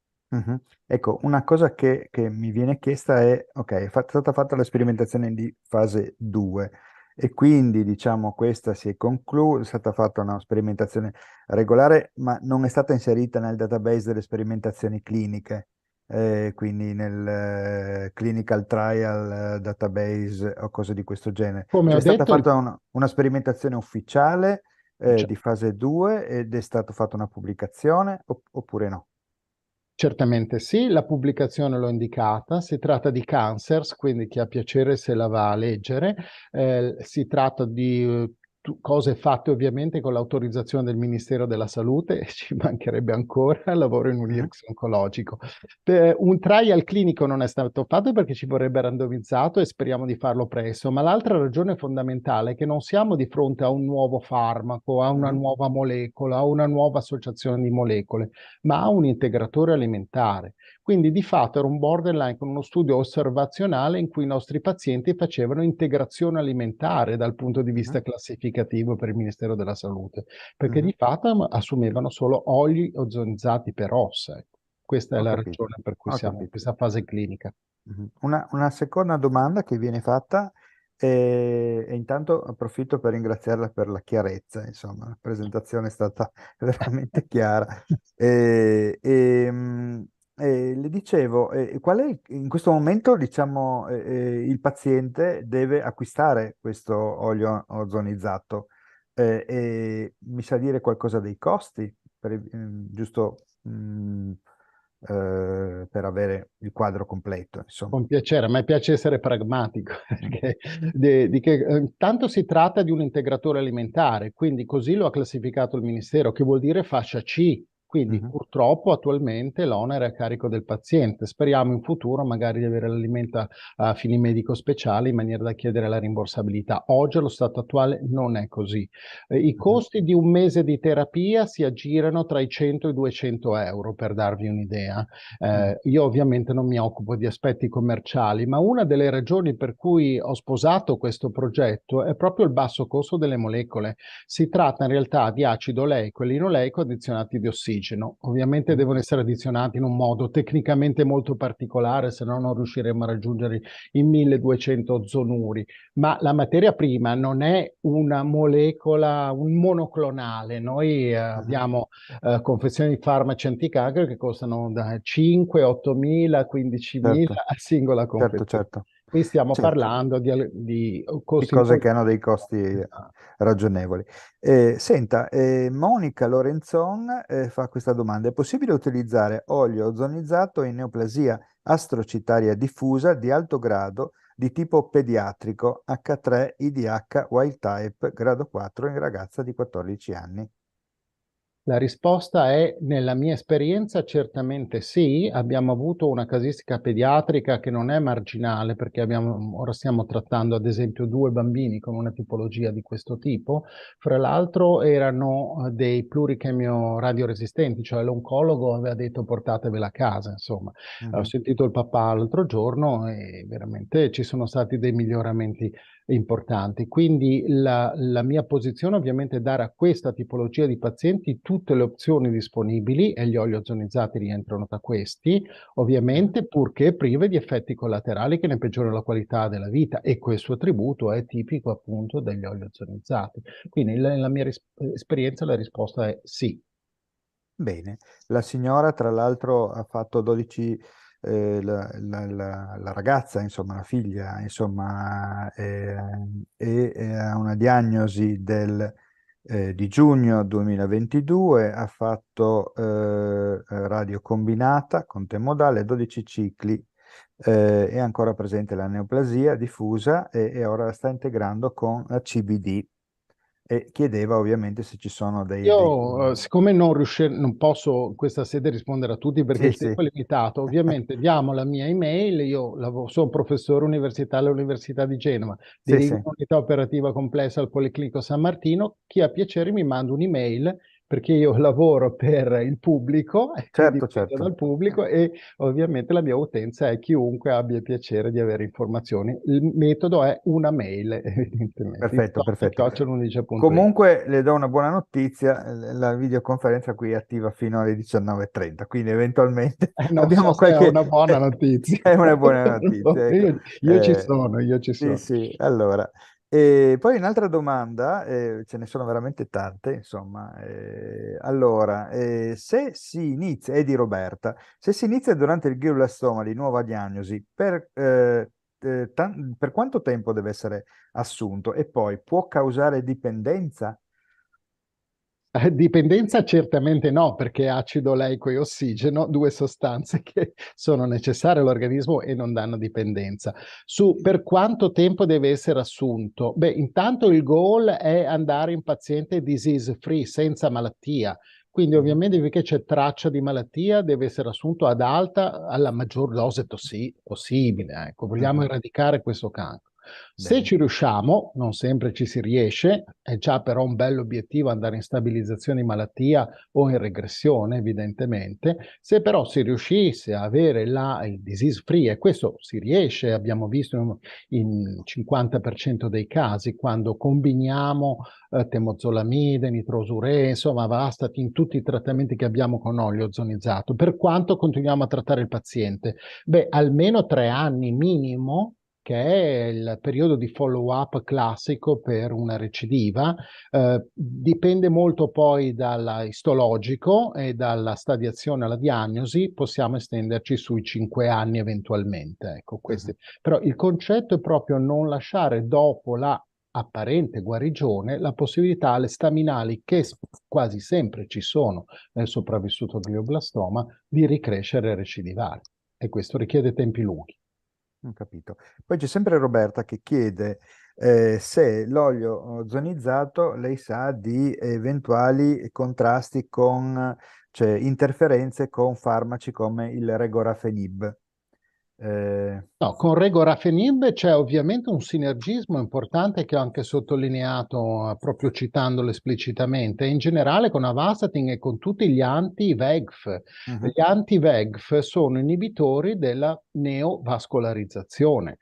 Ecco, una cosa che mi viene chiesta è, ok, è stata fatta la sperimentazione di fase 2 e quindi diciamo questa si è conclusa, è stata fatta una sperimentazione regolare, ma non è stata inserita nel database delle sperimentazioni cliniche, quindi nel clinical trial database o cose di questo genere. Come Cioè ho è stata detto, fatta una sperimentazione ufficiale cioè, di fase 2 ed è stata fatta una pubblicazione oppure no? certamente sì, la pubblicazione l'ho indicata, si tratta di Cancers, quindi chi ha piacere se la va a leggere. Si tratta di cose fatte ovviamente con l'autorizzazione del Ministero della Salute, ci mancherebbe ancora, lavoro in un IRCS oncologico. Un trial clinico non è stato fatto perché ci vorrebbe randomizzato e speriamo di farlo presto, ma l'altra ragione fondamentale è che non siamo di fronte a un nuovo farmaco, a una nuova molecola, a una nuova associazione di molecole, ma a un integratore alimentare. Quindi di fatto era un borderline con uno studio osservazionale in cui i nostri pazienti facevano integrazione alimentare dal punto di vista classificativo per il Ministero della Salute, perché di fatto assumevano solo oli ozonizzati per ossa. Ecco. Questa è Ho la capito, ragione per cui ho siamo in capito. questa fase clinica. Una seconda domanda che viene fatta e intanto approfitto per ringraziarla per la chiarezza, insomma, la presentazione è stata veramente chiara. Le dicevo, qual è in questo momento, diciamo, il paziente deve acquistare questo olio ozonizzato? Mi sa dire qualcosa dei costi, giusto? Per avere il quadro completo, insomma. Con piacere, a me piace essere pragmatico, perché tanto si tratta di un integratore alimentare, quindi così lo ha classificato il Ministero, che vuol dire fascia C. Quindi purtroppo attualmente l'onere è a carico del paziente. Speriamo in futuro magari di avere l'alimento a fini medico-speciali in maniera da chiedere la rimborsabilità. Oggi allo stato attuale non è così. I costi di un mese di terapia si aggirano tra i 100 e i 200 euro, per darvi un'idea. Io ovviamente non mi occupo di aspetti commerciali, ma una delle ragioni per cui ho sposato questo progetto è proprio il basso costo delle molecole. Si tratta in realtà di acido oleico e linoleico addizionati di ossigeno. ossigeno. Ovviamente devono essere addizionati in un modo tecnicamente molto particolare, se no non riusciremo a raggiungere i 1200 ozonuri. Ma la materia prima non è una molecola, un monoclonale. Noi abbiamo confezioni di farmaci anticancro che costano da 5, 8.000, 15.000 Certo, a singola certo, confezione. certo. Qui stiamo Certo. parlando di Di costi cose molto... che hanno dei costi ragionevoli. Senta, Monica Lorenzon fa questa domanda: è possibile utilizzare olio ozonizzato in neoplasia astrocitaria diffusa di alto grado di tipo pediatrico H3 IDH wild type grado 4 in ragazza di 14 anni? La risposta è, nella mia esperienza, certamente sì. Abbiamo avuto una casistica pediatrica che non è marginale, perché ora stiamo trattando ad esempio 2 bambini con una tipologia di questo tipo. Fra l'altro erano dei plurichemio radioresistenti, cioè l'oncologo aveva detto portatevela a casa, insomma. Ho sentito il papà l'altro giorno e veramente ci sono stati dei miglioramenti importanti. Quindi la mia posizione ovviamente è dare a questa tipologia di pazienti tutte le opzioni disponibili, e gli oli ozonizzati rientrano tra questi, ovviamente purché prive di effetti collaterali che ne peggiorano la qualità della vita, e questo attributo è tipico appunto degli oli ozonizzati. Quindi nella mia esperienza la risposta è sì. Bene, la signora tra l'altro ha fatto 12, la ragazza, insomma, la figlia, insomma, ha una diagnosi di giugno 2022, ha fatto radio combinata con temodale, 12 cicli, è ancora presente la neoplasia diffusa e ora la sta integrando con la CBD. E chiedeva ovviamente se ci sono Io, siccome non posso in questa sede rispondere a tutti perché Sì, il tempo sì. è limitato, ovviamente diamo la mia email, io sono professore universitario all'Università di Genova, Sì, sì. dirigo un'unità operativa complessa al Policlinico San Martino, chi ha piacere mi manda un'email perché io lavoro per il pubblico e quindi Certo, dipendo certo. dal pubblico, e ovviamente la mia utenza è chiunque abbia piacere di avere informazioni. Il metodo è una mail, evidentemente. Perfetto, perfetto. info@11.it. Comunque le do una buona notizia, la videoconferenza qui è attiva fino alle 19:30, quindi eventualmente Non abbiamo so se è qualche... una buona notizia. È una buona notizia, ecco. Io ci sono, io ci Sì, sono. sì, allora. E poi un'altra domanda, ce ne sono veramente tante, insomma. Allora, se si inizia, è di Roberta, se si inizia durante il glioblastoma di nuova diagnosi, per quanto tempo deve essere assunto? E poi può causare dipendenza? Dipendenza certamente no, perché acido oleico e ossigeno, 2 sostanze che sono necessarie all'organismo e non danno dipendenza. Per quanto tempo deve essere assunto? Beh, intanto il goal è andare in paziente disease free, senza malattia. Quindi ovviamente finché c'è traccia di malattia deve essere assunto alla maggior dose possibile. Ecco, vogliamo eradicare questo cancro. Se Bene. ci riusciamo, non sempre ci si riesce, è già però un bell'obiettivo andare in stabilizzazione di malattia o in regressione, evidentemente. Se però si riuscisse a avere il disease free, e questo si riesce, abbiamo visto in 50% dei casi, quando combiniamo temozolomide, nitrosuré, insomma, bastati in tutti i trattamenti che abbiamo con olio ozonizzato. Per quanto continuiamo a trattare il paziente? Beh, almeno 3 anni minimo, che è il periodo di follow-up classico per una recidiva. Dipende molto poi dall'istologico e dalla stadiazione alla diagnosi, possiamo estenderci sui 5 anni eventualmente. Ecco, Però il concetto è proprio non lasciare dopo la apparente guarigione la possibilità alle staminali, che quasi sempre ci sono nel sopravvissuto glioblastoma, di ricrescere e recidivare. E questo richiede tempi lunghi. Ho capito. Poi c'è sempre Roberta che chiede se l'olio ozonizzato, lei sa di eventuali contrasti cioè interferenze con farmaci come il Regorafenib. No, con Regorafenib c'è ovviamente un sinergismo importante che ho anche sottolineato proprio citandolo esplicitamente. In generale con Avastatin e con tutti gli anti-VEGF. Gli anti-VEGF sono inibitori della neovascolarizzazione,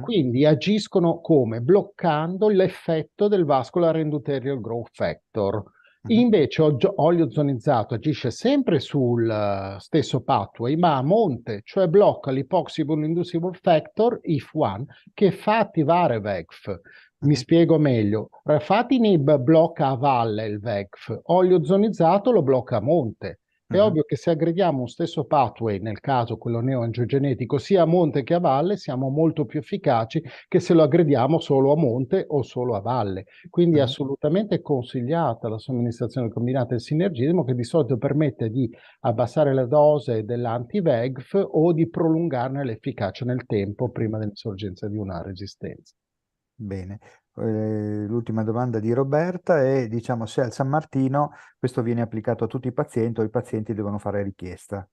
quindi agiscono come? Bloccando l'effetto del vascular endothelial growth factor. Invece olio ozonizzato agisce sempre sul stesso pathway, ma a monte, cioè blocca l'hypoxia inducible factor IF1 che fa attivare VEGF. Mi spiego meglio. Rafatinib blocca a valle il VEGF, olio ozonizzato lo blocca a monte. È ovvio che se aggrediamo un stesso pathway, nel caso quello neoangiogenetico, sia a monte che a valle, siamo molto più efficaci che se lo aggrediamo solo a monte o solo a valle. Quindi è assolutamente consigliata la somministrazione combinata del sinergismo, che di solito permette di abbassare la dose dell'anti-VEGF o di prolungarne l'efficacia nel tempo prima dell'insorgenza di una resistenza. Bene. L'ultima domanda di Roberta è, diciamo, se al San Martino questo viene applicato a tutti i pazienti o i pazienti devono fare richiesta.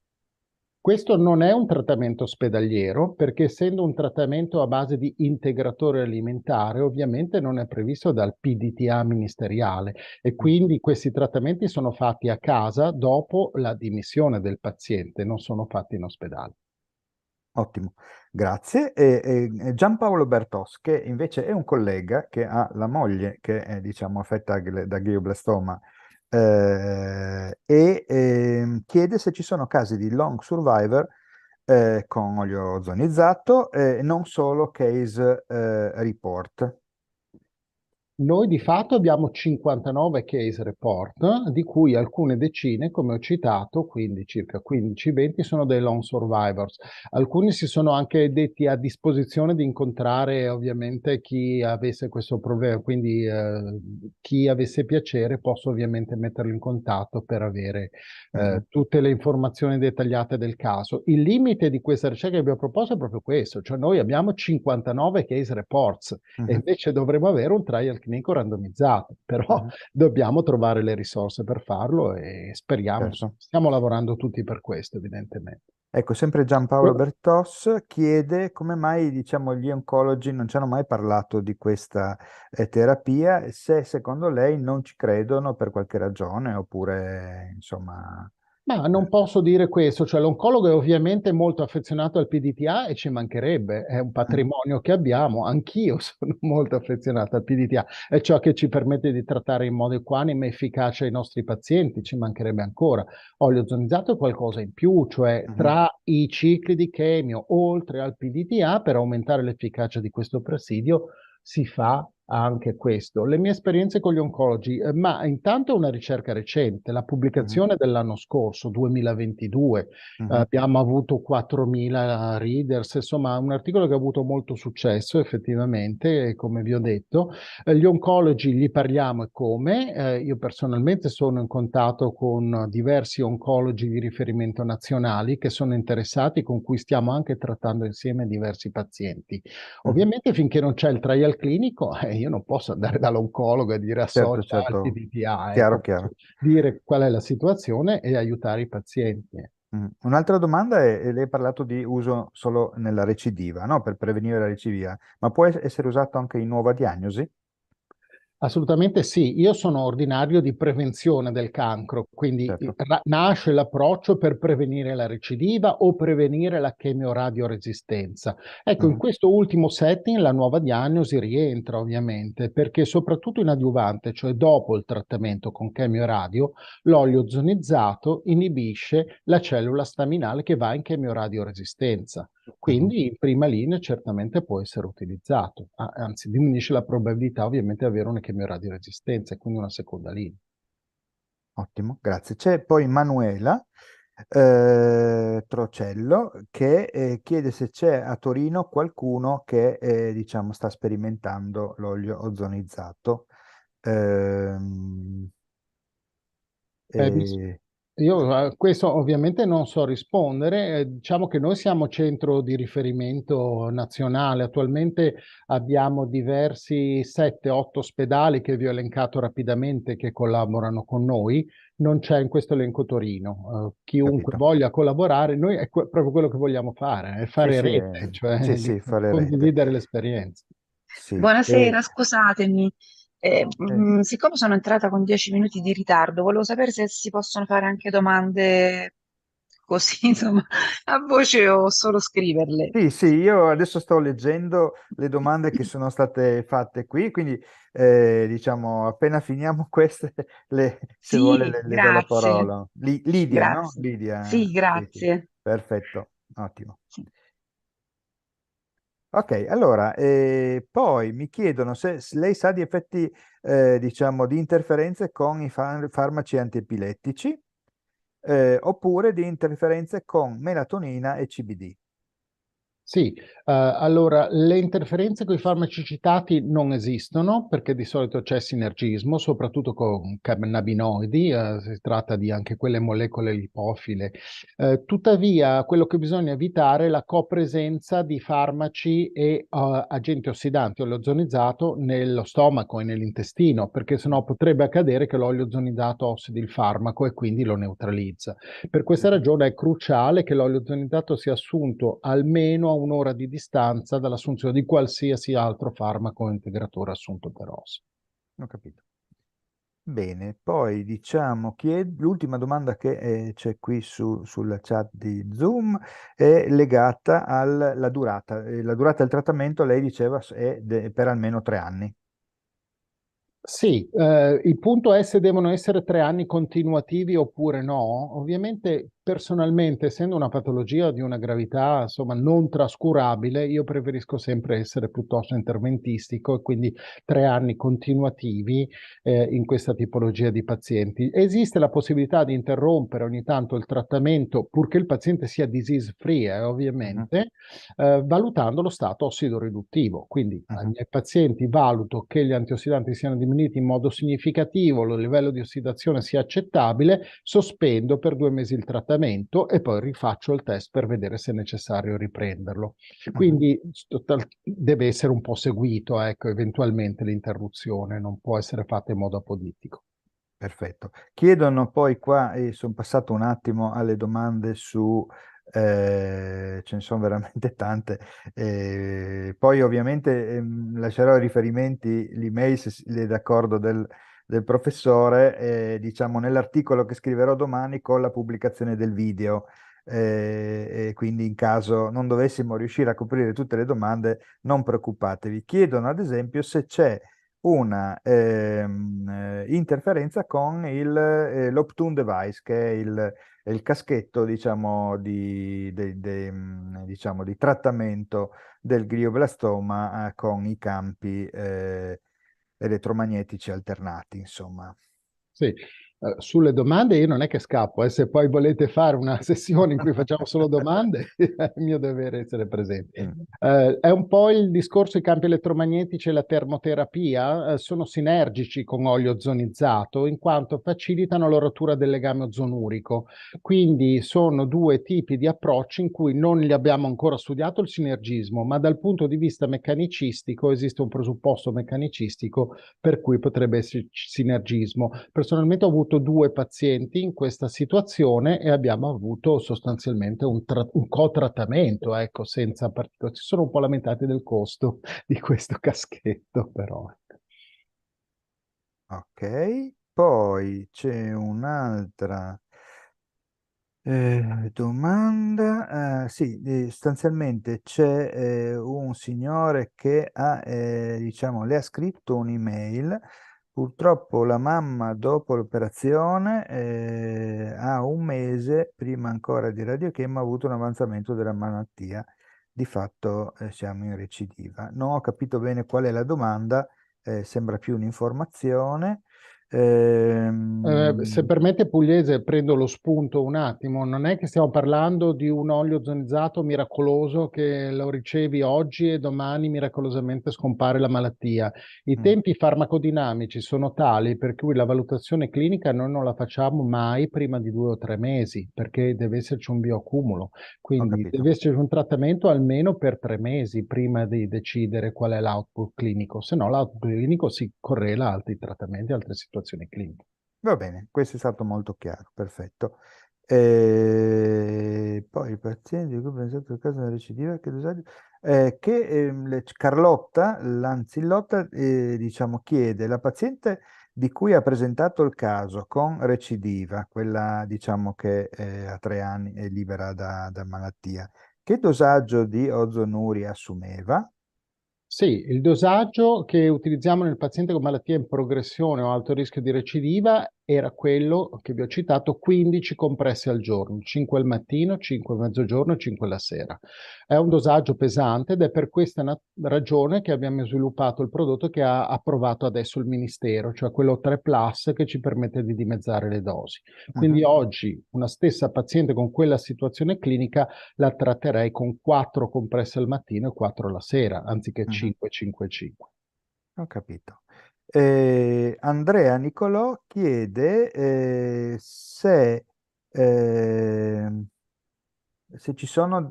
Questo non è un trattamento ospedaliero, perché essendo un trattamento a base di integratore alimentare, ovviamente non è previsto dal PDTA ministeriale e quindi questi trattamenti sono fatti a casa dopo la dimissione del paziente, non sono fatti in ospedale. Ottimo, grazie. E Giampaolo Bertos, che invece è un collega che ha la moglie che è, diciamo, affetta da glioblastoma, chiede se ci sono casi di long survivor con olio ozonizzato, non solo case report. Noi di fatto abbiamo 59 case report, di cui alcune decine, come ho citato, quindi circa 15-20, sono dei long survivors. Alcuni si sono anche detti a disposizione di incontrare ovviamente chi avesse questo problema, quindi chi avesse piacere posso ovviamente metterlo in contatto per avere tutte le informazioni dettagliate del caso. Il limite di questa ricerca che abbiamo proposto è proprio questo, cioè noi abbiamo 59 case reports e invece dovremmo avere un trial clinico randomizzato, però dobbiamo trovare le risorse per farlo e speriamo, Certo. stiamo lavorando tutti per questo evidentemente. Ecco, sempre Giampaolo Bertos chiede come mai, diciamo, gli oncologi non ci hanno mai parlato di questa terapia, se secondo lei non ci credono per qualche ragione, oppure, insomma... Ma non posso dire questo, cioè l'oncologo è ovviamente molto affezionato al PDTA e ci mancherebbe, è un patrimonio che abbiamo, anch'io sono molto affezionato al PDTA, è ciò che ci permette di trattare in modo equanime e efficace i nostri pazienti, ci mancherebbe ancora. Olio ozonizzato è qualcosa in più, cioè tra i cicli di chemio, oltre al PDTA, per aumentare l'efficacia di questo presidio, si fa anche questo. Le mie esperienze con gli oncologi, ma intanto una ricerca recente, la pubblicazione dell'anno scorso, 2022, abbiamo avuto 4.000 readers, insomma un articolo che ha avuto molto successo effettivamente, come vi ho detto. Gli oncologi gli parliamo e come, io personalmente sono in contatto con diversi oncologi di riferimento nazionali che sono interessati, con cui stiamo anche trattando insieme diversi pazienti. Ovviamente finché non c'è il trial clinico, io non posso andare dall'oncologo e dire associa al Certo, PDTA, chiaro, ecco, chiaro. dire qual è la situazione e aiutare i pazienti. Un'altra domanda è, lei ha parlato di uso solo nella recidiva, no? Per prevenire la recidiva, ma può essere usato anche in nuova diagnosi? Assolutamente sì, io sono ordinario di prevenzione del cancro, quindi Certo. nasce l'approccio per prevenire la recidiva o prevenire la chemioradioresistenza. Ecco, in questo ultimo setting la nuova diagnosi rientra ovviamente, perché soprattutto in adiuvante, cioè dopo il trattamento con chemioradio, l'olio ozonizzato inibisce la cellula staminale che va in chemioradioresistenza. Quindi in prima linea certamente può essere utilizzato, anzi diminuisce la probabilità ovviamente di avere una chemioradioresistenza e quindi una seconda linea. Ottimo, grazie. C'è poi Manuela Trocello che chiede se c'è a Torino qualcuno che diciamo sta sperimentando l'olio ozonizzato. Ehm, e- Io a questo ovviamente non so rispondere, diciamo che noi siamo centro di riferimento nazionale, attualmente abbiamo diversi 7-8 ospedali che vi ho elencato rapidamente che collaborano con noi, non c'è in questo elenco Torino. Chiunque Capito. voglia collaborare, noi è proprio quello che vogliamo fare, è fare Sì, rete, cioè sì, di sì, fare rete. condividere l'esperienza. Sì. Buonasera, scusatemi. Siccome sono entrata con 10 minuti di ritardo, volevo sapere se si possono fare anche domande così, insomma, a voce o solo scriverle. Sì, sì, io adesso sto leggendo le domande che sono state fatte qui, quindi diciamo appena finiamo queste, se vuole Sì, le do la grazie, parola. Lidia, no? grazie. Lidia, Sì, sì, sì. grazie. Perfetto, ottimo. Sì. Ok, allora, poi mi chiedono se lei sa di effetti, diciamo, di interferenze con i farmaci antiepilettici, oppure di interferenze con melatonina e CBD. Sì, allora le interferenze con i farmaci citati non esistono perché di solito c'è sinergismo, soprattutto con cannabinoidi, si tratta di anche quelle molecole lipofile. Tuttavia, quello che bisogna evitare è la copresenza di farmaci e agenti ossidanti olio ozonizzato nello stomaco e nell'intestino, perché sennò potrebbe accadere che l'olio ozonizzato ossidi il farmaco e quindi lo neutralizza. Per questa ragione è cruciale che l'olio ozonizzato sia assunto almeno a un'ora di distanza dall'assunzione di qualsiasi altro farmaco o integratore assunto per osso. Ho capito. Bene, poi diciamo che l'ultima domanda che c'è qui sulla chat di Zoom è legata alla durata. La durata del trattamento, lei diceva, è per almeno 3 anni. Sì, il punto è se devono essere 3 anni continuativi oppure no. Ovviamente, personalmente, essendo una patologia di una gravità, insomma, non trascurabile, io preferisco sempre essere piuttosto interventistico e quindi 3 anni continuativi, in questa tipologia di pazienti. Esiste la possibilità di interrompere ogni tanto il trattamento, purché il paziente sia disease free, Mhm, ovviamente, valutando lo stato ossidoriduttivo. Quindi ai mhm. miei pazienti valuto che gli antiossidanti siano diminuiti in modo significativo, il livello di ossidazione sia accettabile, sospendo per 2 mesi il trattamento e poi rifaccio il test per vedere se è necessario riprenderlo. Quindi deve essere un po' seguito, ecco, eventualmente l'interruzione, non può essere fatta in modo apodittico. Perfetto. Chiedono poi qua, e sono passato un attimo alle domande ce ne sono veramente tante, poi ovviamente lascerò i riferimenti, l'email se è d'accordo del professore, diciamo nell'articolo che scriverò domani con la pubblicazione del video. E quindi in caso non dovessimo riuscire a coprire tutte le domande, non preoccupatevi. Chiedono ad esempio se c'è una interferenza con l'Optune device, che è il caschetto, diciamo, diciamo, di trattamento del glioblastoma con i campi elettromagnetici alternati, insomma. Sì, sulle domande io non è che scappo, se poi volete fare una sessione in cui facciamo solo domande, è mio dovere essere presente. Mm. È un po' il discorso, i campi elettromagnetici e la termoterapia sono sinergici con olio ozonizzato in quanto facilitano la rottura del legame ozonurico. Quindi sono due tipi di approcci in cui non li abbiamo ancora studiato il sinergismo, ma dal punto di vista meccanicistico esiste un presupposto meccanicistico per cui potrebbe esserci sinergismo. Personalmente ho avuto 2 pazienti in questa situazione e abbiamo avuto sostanzialmente un co-trattamento, ecco, senza particolari. Si sono un po' lamentati del costo di questo caschetto, però. Ok, poi c'è un'altra domanda. Sì, sostanzialmente c'è un signore che diciamo, le ha scritto un'email. Purtroppo la mamma dopo l'operazione ha un mese prima ancora di radiochemo ha avuto un avanzamento della malattia. Di fatto siamo in recidiva. Non ho capito bene qual è la domanda, sembra più un'informazione. Se permette Pugliese, prendo lo spunto un attimo. Non è che stiamo parlando di un olio ozonizzato miracoloso che lo ricevi oggi e domani miracolosamente scompare la malattia. I Mm, tempi farmacodinamici sono tali per cui la valutazione clinica noi non la facciamo mai prima di 2 o 3 mesi, perché deve esserci un bioaccumulo. ho Quindi capito. deve esserci un trattamento almeno per 3 mesi prima di decidere qual è l'output clinico, se no l'output clinico si correla a altri trattamenti, altre situazioni cliniche. Va bene, questo è stato molto chiaro, perfetto. Poi il paziente di cui ho pensato il caso della recidiva, che dosaggio? Carlotta Lanzillotta, diciamo, chiede, la paziente di cui ha presentato il caso con recidiva, quella diciamo che a 3 anni è libera da malattia, che dosaggio di ozonuria assumeva? Sì, il dosaggio che utilizziamo nel paziente con malattia in progressione o alto rischio di recidiva era quello che vi ho citato, 15 compresse al giorno, 5 al mattino, 5 a mezzogiorno, 5 la sera. È un dosaggio pesante ed è per questa ragione che abbiamo sviluppato il prodotto che ha approvato adesso il Ministero, cioè quello 3 Plus che ci permette di dimezzare le dosi. Quindi oggi una stessa paziente con quella situazione clinica la tratterei con 4 compresse al mattino e 4 la sera, anziché 5, 5, 5. Ho capito. Andrea Nicolò chiede se ci sono,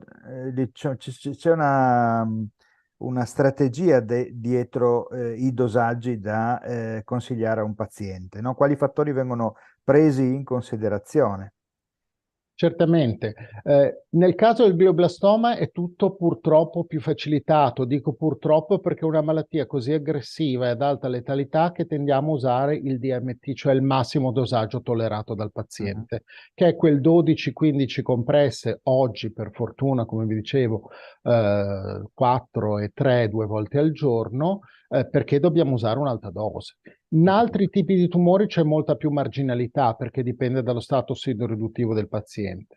c'è una strategia dietro i dosaggi da consigliare a un paziente, no? Quali fattori vengono presi in considerazione? Certamente. Nel caso del glioblastoma è tutto purtroppo più facilitato. Dico purtroppo perché è una malattia così aggressiva e ad alta letalità che tendiamo a usare il DMT, cioè il massimo dosaggio tollerato dal paziente, che è quel 12-15 compresse, oggi per fortuna, come vi dicevo, 4 e 3 2 volte al giorno, perché dobbiamo usare un'alta dose. In altri tipi di tumori c'è molta più marginalità perché dipende dallo stato sideroduttivo del paziente.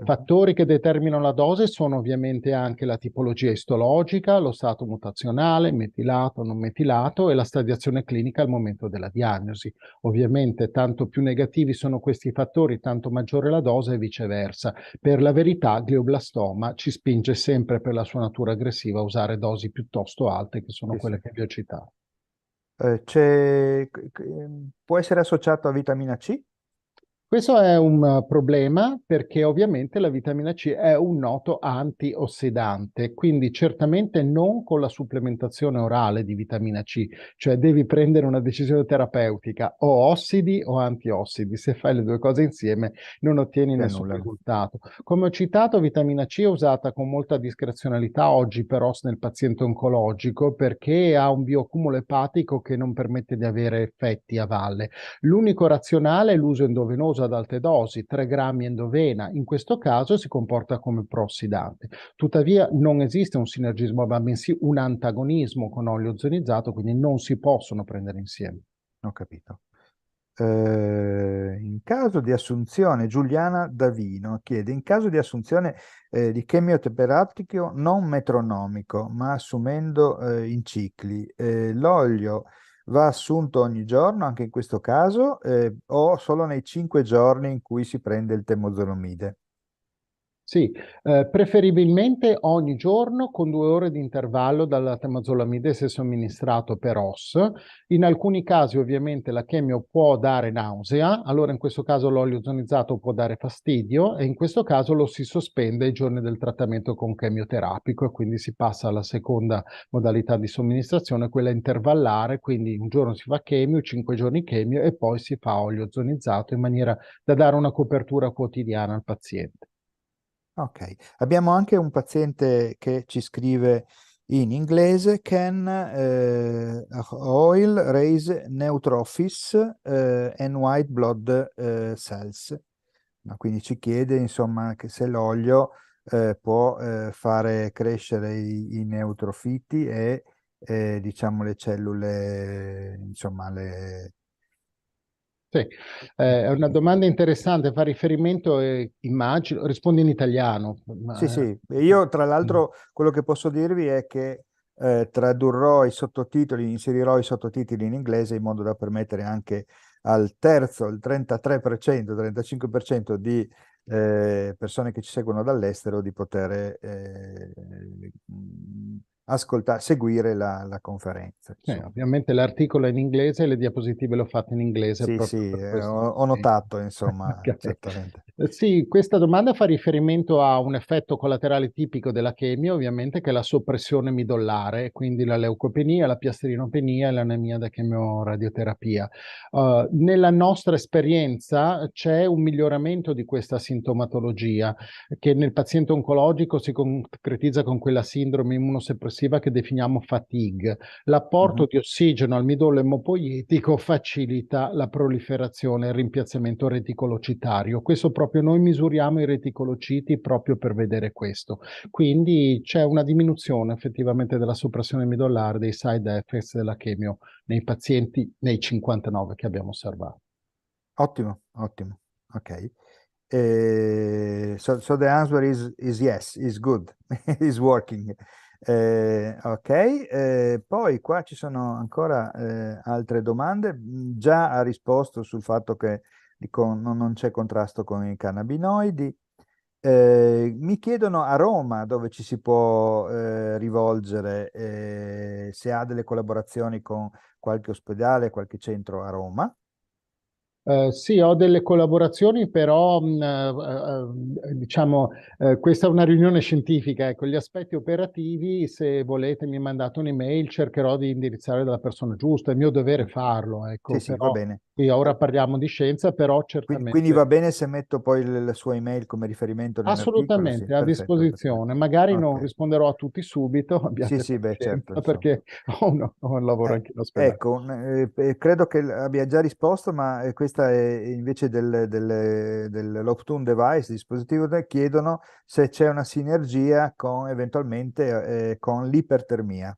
Fattori che determinano la dose sono ovviamente anche la tipologia istologica, lo stato mutazionale, metilato, non metilato e la stadiazione clinica al momento della diagnosi. Ovviamente tanto più negativi sono questi fattori, tanto maggiore la dose e viceversa. Per la verità, glioblastoma ci spinge sempre per la sua natura aggressiva a usare dosi piuttosto alte che sono Sì, quelle sì. che vi ho citato. Può essere associato a vitamina C? Questo è un problema perché ovviamente la vitamina C è un noto antiossidante, quindi certamente non con la supplementazione orale di vitamina C, cioè devi prendere una decisione terapeutica o ossidi o antiossidi. Se fai le due cose insieme non ottieni Che nessun annullano. risultato. Come ho citato, vitamina C è usata con molta discrezionalità oggi però nel paziente oncologico perché ha un bioaccumulo epatico che non permette di avere effetti a valle. L'unico razionale è l'uso endovenoso ad alte dosi, 3 grammi endovena. In questo caso si comporta come prossidante. Tuttavia non esiste un sinergismo, ma bensì un antagonismo con olio ozonizzato, quindi non si possono prendere insieme. Ho capito. In caso di assunzione, Giuliana Davino chiede, in caso di assunzione di chemioterapico non metronomico, ma assumendo in cicli, l'olio va assunto ogni giorno, anche in questo caso, o solo nei 5 giorni in cui si prende il temozolomide? Sì, preferibilmente ogni giorno con 2 ore di intervallo dalla temozolomide se somministrato per OS. In alcuni casi ovviamente la chemio può dare nausea, allora in questo caso l'olio ozonizzato può dare fastidio e in questo caso lo si sospende ai giorni del trattamento con chemioterapico e quindi si passa alla seconda modalità di somministrazione, quella intervallare, quindi un giorno si fa chemio, 5 giorni chemio e poi si fa olio ozonizzato in maniera da dare una copertura quotidiana al paziente. Ok, abbiamo anche un paziente che ci scrive in inglese, can oil raise neutrophils and white blood cells. No, quindi ci chiede insomma che se l'olio può fare crescere i neutrofiti e diciamo le cellule, insomma Sì, è una domanda interessante, fa riferimento, immagino, rispondi in italiano. Sì, sì, io tra l'altro quello che posso dirvi è che tradurrò i sottotitoli, inserirò i sottotitoli in inglese in modo da permettere anche al terzo, il 33%, 35% di persone che ci seguono dall'estero di poter ascoltare, seguire la conferenza. Insomma. Ovviamente l'articolo è in inglese e le diapositive le ho fatte in inglese Sì, proprio sì, per questo. ho notato, insomma, Ok. certamente. Sì, questa domanda fa riferimento a un effetto collaterale tipico della chemio, ovviamente, che è la soppressione midollare, quindi la leucopenia, la piastrinopenia e l'anemia da chemioradioterapia. Nella nostra esperienza c'è un miglioramento di questa sintomatologia, che nel paziente oncologico si concretizza con quella sindrome immunosoppressiva che definiamo fatigue. L'apporto Mhm. di ossigeno al midollo emopoietico facilita la proliferazione e il rimpiazzamento reticolocitario. Questo proprio noi misuriamo i reticolociti proprio per vedere questo. Quindi c'è una diminuzione effettivamente della soppressione midollare dei side effects della chemio nei pazienti, nei 59 che abbiamo osservato. Ottimo, ottimo. Ok. So the answer is yes, is good, is working. Ok, poi qua ci sono ancora altre domande. Già ha risposto sul fatto che non c'è contrasto con i cannabinoidi. Mi chiedono a Roma dove ci si può rivolgere, se ha delle collaborazioni con qualche ospedale, qualche centro a Roma. Sì, ho delle collaborazioni, però diciamo, questa è una riunione scientifica. Ecco, gli aspetti operativi, se volete, mi mandate un'email, cercherò di indirizzare dalla persona giusta. È mio dovere farlo, Sì, ecco, sì, va però bene. qui ora parliamo di scienza, però Quindi va certamente. bene se metto poi la sua email come riferimento nell'articolo? Sì, Assolutamente, a perfetto, perfetto. disposizione. Magari non Ok. risponderò a tutti subito, Sì, abbiate sì, beh, certo, pazienza insomma. perché ho un lavoro anche in ospedale. Ecco, credo che abbia già risposto, ma questa è invece dell'Optune device, dispositivo, chiedono se c'è una sinergia con eventualmente con l'ipertermia.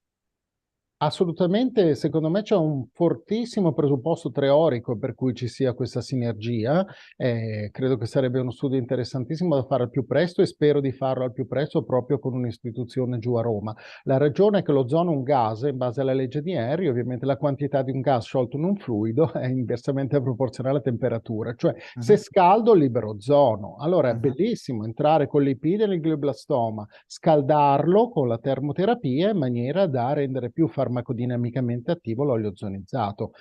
Assolutamente, secondo me c'è un fortissimo presupposto teorico per cui ci sia questa sinergia. Credo che sarebbe uno studio interessantissimo da fare al più presto e spero di farlo al più presto proprio con un'istituzione giù a Roma. La ragione è che l'ozono è un gas, in base alla legge di Henry, ovviamente la quantità di un gas sciolto in un fluido è inversamente proporzionale alla temperatura, cioè se Mhm, scaldo libero ozono. Allora è mhm. bellissimo entrare con lipide nel glioblastoma, scaldarlo con la termoterapia in maniera da rendere più farmacodinamicamente attivo l'olio ozonizzato.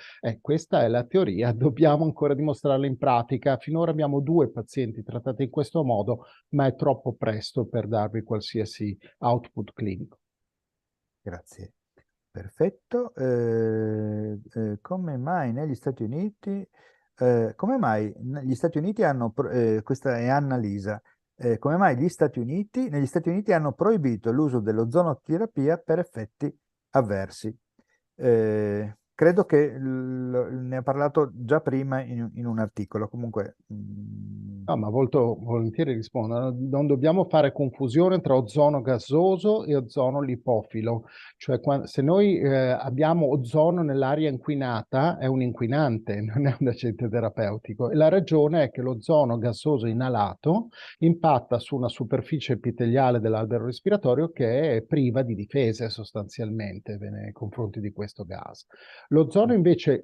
Questa è la teoria, dobbiamo ancora dimostrarla in pratica. Finora abbiamo 2 pazienti trattati in questo modo, ma è troppo presto per darvi qualsiasi output clinico. Grazie. Perfetto. Come mai negli Stati Uniti, come mai gli Stati Uniti hanno, questa è Annalisa, come mai negli Stati Uniti hanno proibito l'uso dell'ozonoterapia per effetti avversi? Credo che ne ha parlato già prima in un articolo, comunque. No, ma molto volentieri rispondo. Non dobbiamo fare confusione tra ozono gassoso e ozono lipofilo. Cioè, se noi abbiamo ozono nell'aria inquinata, è un inquinante, non è un agente terapeutico. E la ragione è che l'ozono gassoso inalato impatta su una superficie epiteliale dell'albero respiratorio che è priva di difese sostanzialmente nei confronti di questo gas. L'ozono invece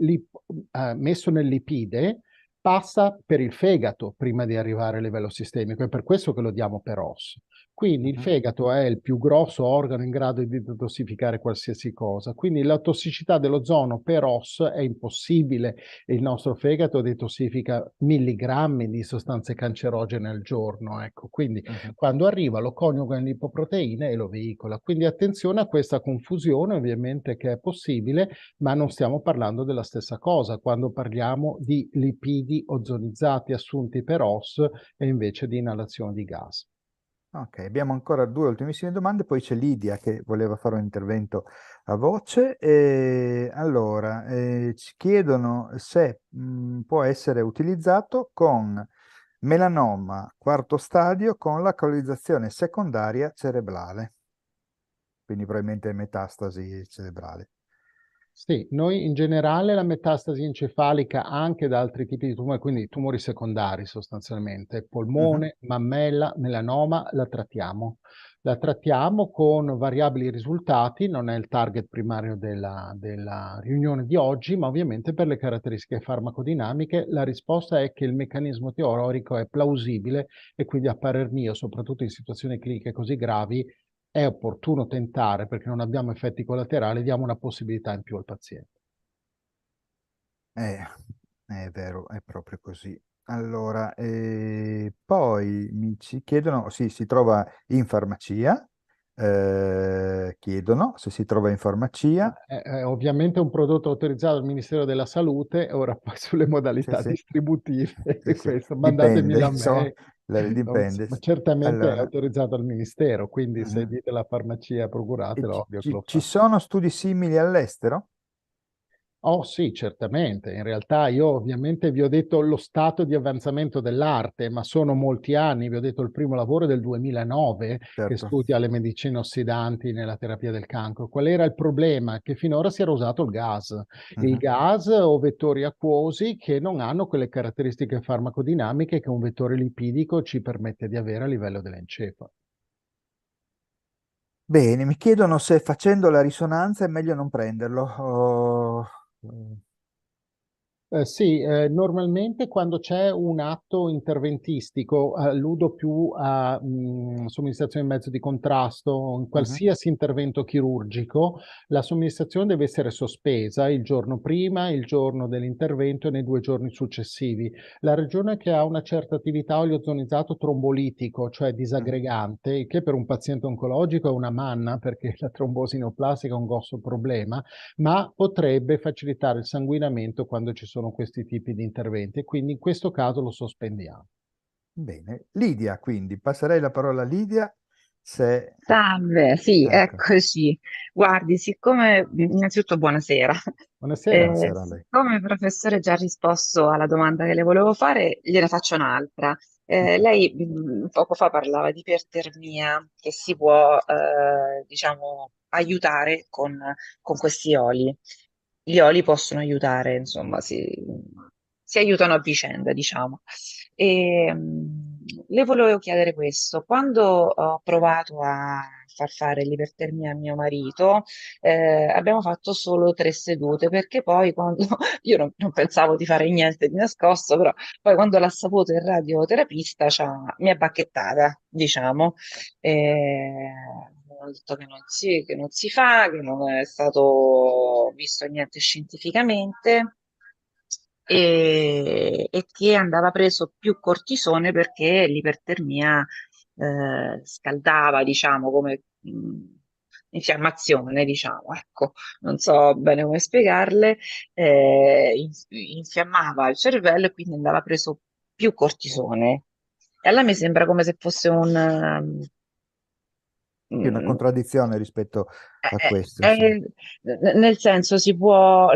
messo nel lipide passa per il fegato prima di arrivare a livello sistemico, è per questo che lo diamo per osso. Quindi il Mhm. fegato è il più grosso organo in grado di detossificare qualsiasi cosa, quindi la tossicità dell'ozono per os è impossibile. Il nostro fegato detossifica milligrammi di sostanze cancerogene al giorno, ecco. Quindi Mhm. quando arriva lo coniuga in lipoproteine e lo veicola. Quindi attenzione a questa confusione, ovviamente, che è possibile, ma non stiamo parlando della stessa cosa quando parliamo di lipidi ozonizzati assunti per os e invece di inalazione di gas. Ok, abbiamo ancora 2 ultimissime domande, poi c'è Lidia che voleva fare un intervento a voce. Allora, ci chiedono se può essere utilizzato con melanoma quarto stadio con localizzazione secondaria cerebrale, quindi probabilmente metastasi cerebrale. Sì, noi in generale la metastasi encefalica anche da altri tipi di tumori, quindi tumori secondari sostanzialmente, Mhm. polmone, mammella, melanoma, la trattiamo. La trattiamo con variabili risultati, non è il target primario della riunione di oggi, ma ovviamente per le caratteristiche farmacodinamiche la risposta è che il meccanismo teorico è plausibile e quindi a parer mio, soprattutto in situazioni cliniche così gravi, è opportuno tentare perché non abbiamo effetti collaterali, diamo una possibilità in più al paziente. È vero, è proprio così. Allora, poi mi ci chiedono, sì, si trova in farmacia, chiedono se si trova in farmacia. È ovviamente un prodotto autorizzato dal Ministero della Salute, ora poi sulle Sì, modalità sì, distributive, sì, sì, questo dipende, mandatemelo a insomma, me, non so, dipende. ma certamente è Allora, autorizzato dal Ministero, quindi se mhm. dite alla farmacia E procuratelo, ovvio che lo ci fa. sono studi simili all'estero? Oh sì, certamente. In realtà io ovviamente vi ho detto lo stato di avanzamento dell'arte, ma sono molti anni. Vi ho detto il primo lavoro è del 2009 che Certo. studia le medicine ossidanti nella terapia del cancro. Qual era il problema? Che finora si era usato il gas. Il Mhm. gas o vettori acquosi che non hanno quelle caratteristiche farmacodinamiche che un vettore lipidico ci permette di avere a livello dell'encefalo. Bene, mi chiedono se facendo la risonanza è meglio non prenderlo. Sì, normalmente quando c'è un atto interventistico, alludo più a somministrazione in mezzo di contrasto, in Mhm. qualsiasi intervento chirurgico, la somministrazione deve essere sospesa il giorno prima, il giorno dell'intervento e nei 2 giorni successivi. La regione che ha una certa attività a olio ozonizzato trombolitico, cioè Mhm. disaggregante, il che per un paziente oncologico è una manna perché la trombosi neoplastica è un grosso problema, ma potrebbe facilitare il sanguinamento quando ci sono questi tipi di interventi e quindi in questo caso lo sospendiamo. Bene, Lidia, quindi passerei la parola a Lidia se... Salve, sì, Ecco, eccoci. Guardi, siccome, innanzitutto buonasera. Buonasera. buonasera a lei. Siccome il professore ha già risposto alla domanda che le volevo fare, gliene faccio un'altra. Lei poco fa parlava di ipertermia che si può, diciamo, aiutare con questi oli. Gli oli possono aiutare, insomma, si aiutano a vicenda, diciamo. E, le volevo chiedere questo, quando ho provato a far fare l'ipertermia a mio marito, abbiamo fatto solo 3 sedute, perché poi quando io non pensavo di fare niente di nascosto, però poi quando l'ha saputo il radioterapista mi ha bacchettata, diciamo. Mi hanno detto che non si fa, che non è stato visto niente scientificamente e che andava preso più cortisone perché l'ipertermia scaldava, diciamo, come infiammazione, diciamo, ecco, non so bene come spiegarle, infiammava il cervello e quindi andava preso più cortisone. E allora mi sembra come se fosse Sì, una mm, contraddizione rispetto a eh, questo, sì. nel senso si può,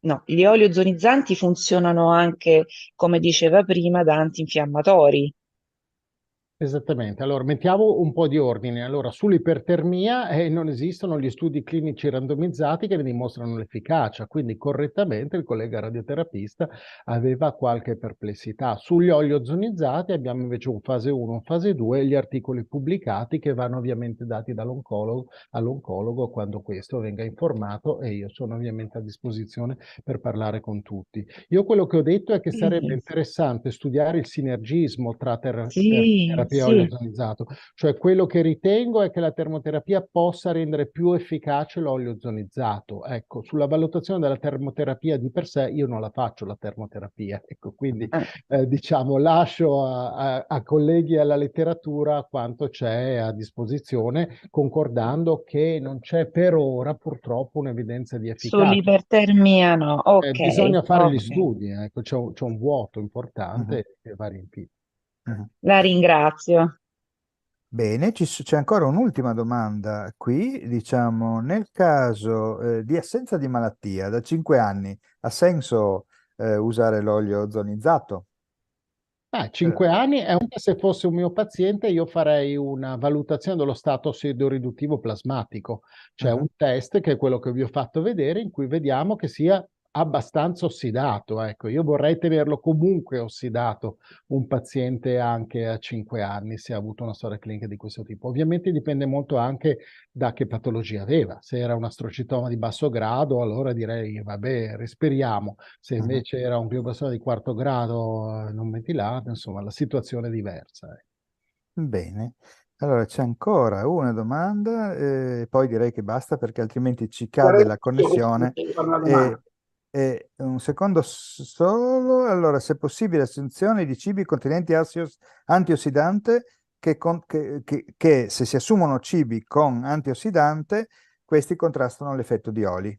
no, gli oli ozonizzanti funzionano anche, come diceva prima, da antinfiammatori. Esattamente, allora mettiamo un po' di ordine. Allora, sull'ipertermia non esistono gli studi clinici randomizzati che ne dimostrano l'efficacia, quindi correttamente il collega radioterapista aveva qualche perplessità. Sugli oli ozonizzati abbiamo invece un fase 1, un fase 2 e gli articoli pubblicati che vanno ovviamente dati dall'oncologo all'oncologo quando questo venga informato e io sono ovviamente a disposizione per parlare con tutti. Io quello che ho detto è che sarebbe Sì, interessante studiare il sinergismo tra sì, terapia a olio sì. ozonizzato, cioè quello che ritengo è che la termoterapia possa rendere più efficace l'olio ozonizzato. Ecco, sulla valutazione della termoterapia di per sé io non la faccio la termoterapia, ecco, quindi Eh, diciamo lascio a colleghi e alla letteratura quanto c'è a disposizione, concordando che non c'è per ora purtroppo un'evidenza di efficacia. Sull'ipertermia no, ok, Bisogna fare gli ok. studi, ecco, c'è un vuoto Mhm, importante che va riempito. mhm. La ringrazio. Bene, c'è ancora un'ultima domanda qui, diciamo, nel caso di assenza di malattia da 5 anni, ha senso usare l'olio ozonizzato? 5 anni è un se fosse un mio paziente, io farei una valutazione dello stato ossidoriduttivo plasmatico. C'è un Mhm, test che è quello che vi ho fatto vedere in cui vediamo che sia abbastanza ossidato. Ecco, io vorrei tenerlo comunque ossidato un paziente anche a 5 anni se ha avuto una storia clinica di questo tipo. Ovviamente dipende molto anche da che patologia aveva. Se era un astrocitoma di basso grado, allora direi, vabbè, respiriamo. Se mhm. invece era un glioblastoma di quarto grado non ventilato, insomma, la situazione è diversa. Bene, allora c'è ancora una domanda, poi direi che basta perché altrimenti ci cade la connessione Devi fare una e domanda. Un secondo solo. Allora, se possibile, assunzione di cibi contenenti antiossidante che se si assumono cibi con antiossidante, questi contrastano l'effetto di oli.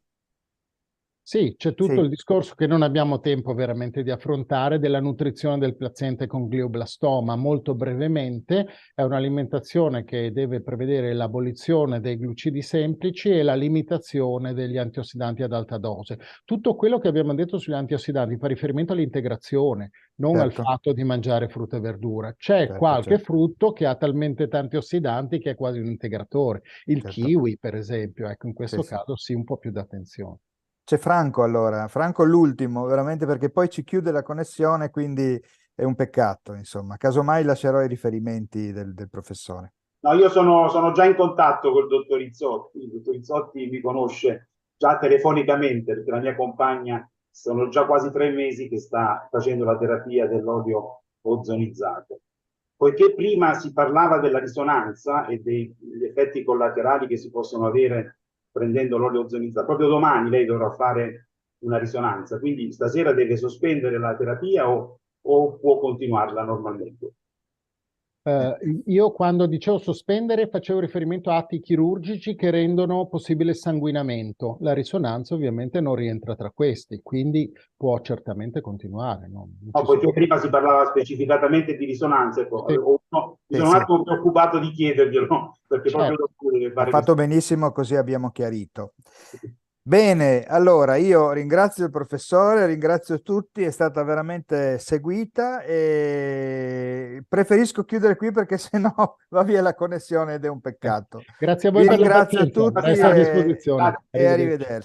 Sì, c'è tutto Sì. il discorso che non abbiamo tempo veramente di affrontare della nutrizione del paziente con glioblastoma. Molto brevemente, è un'alimentazione che deve prevedere l'abolizione dei glucidi semplici e la limitazione degli antiossidanti ad alta dose. Tutto quello che abbiamo detto sugli antiossidanti fa riferimento all'integrazione, non al Certo. fatto di mangiare frutta e verdura. C'è Certo, qualche certo. frutto che ha talmente tanti ossidanti che è quasi un integratore. Il Certo. kiwi, per esempio, ecco, in questo Sì, sì. caso sì, un po' più d'attenzione. C'è Franco allora, Franco l'ultimo, veramente perché poi ci chiude la connessione, quindi è un peccato, insomma. Casomai lascerò i riferimenti del professore. No, io sono già in contatto col dottor Rizzotti. Il dottor Rizzotti mi conosce già telefonicamente perché la mia compagna sono già quasi 3 mesi che sta facendo la terapia dell'olio ozonizzato. Poiché prima si parlava della risonanza e degli effetti collaterali che si possono avere prendendo l'olio ozonizzato, proprio domani lei dovrà fare una risonanza, quindi stasera deve sospendere la terapia o può continuarla normalmente. Io quando dicevo sospendere facevo riferimento a atti chirurgici che rendono possibile sanguinamento. La risonanza ovviamente non rientra tra questi, quindi può certamente continuare. No? No, poiché prima si parlava specificatamente di risonanza, ecco, Sì. mi sono un attimo preoccupato di chiederglielo, perché proprio Certo. dottore deve Ha fare fatto benissimo, così abbiamo chiarito. Bene, allora io ringrazio il professore, ringrazio tutti, è stata veramente seguita e preferisco chiudere qui perché sennò va via la connessione ed è un peccato. Grazie a voi Vi per la ringrazio a pazienza, tutti resto a disposizione. e arrivederci.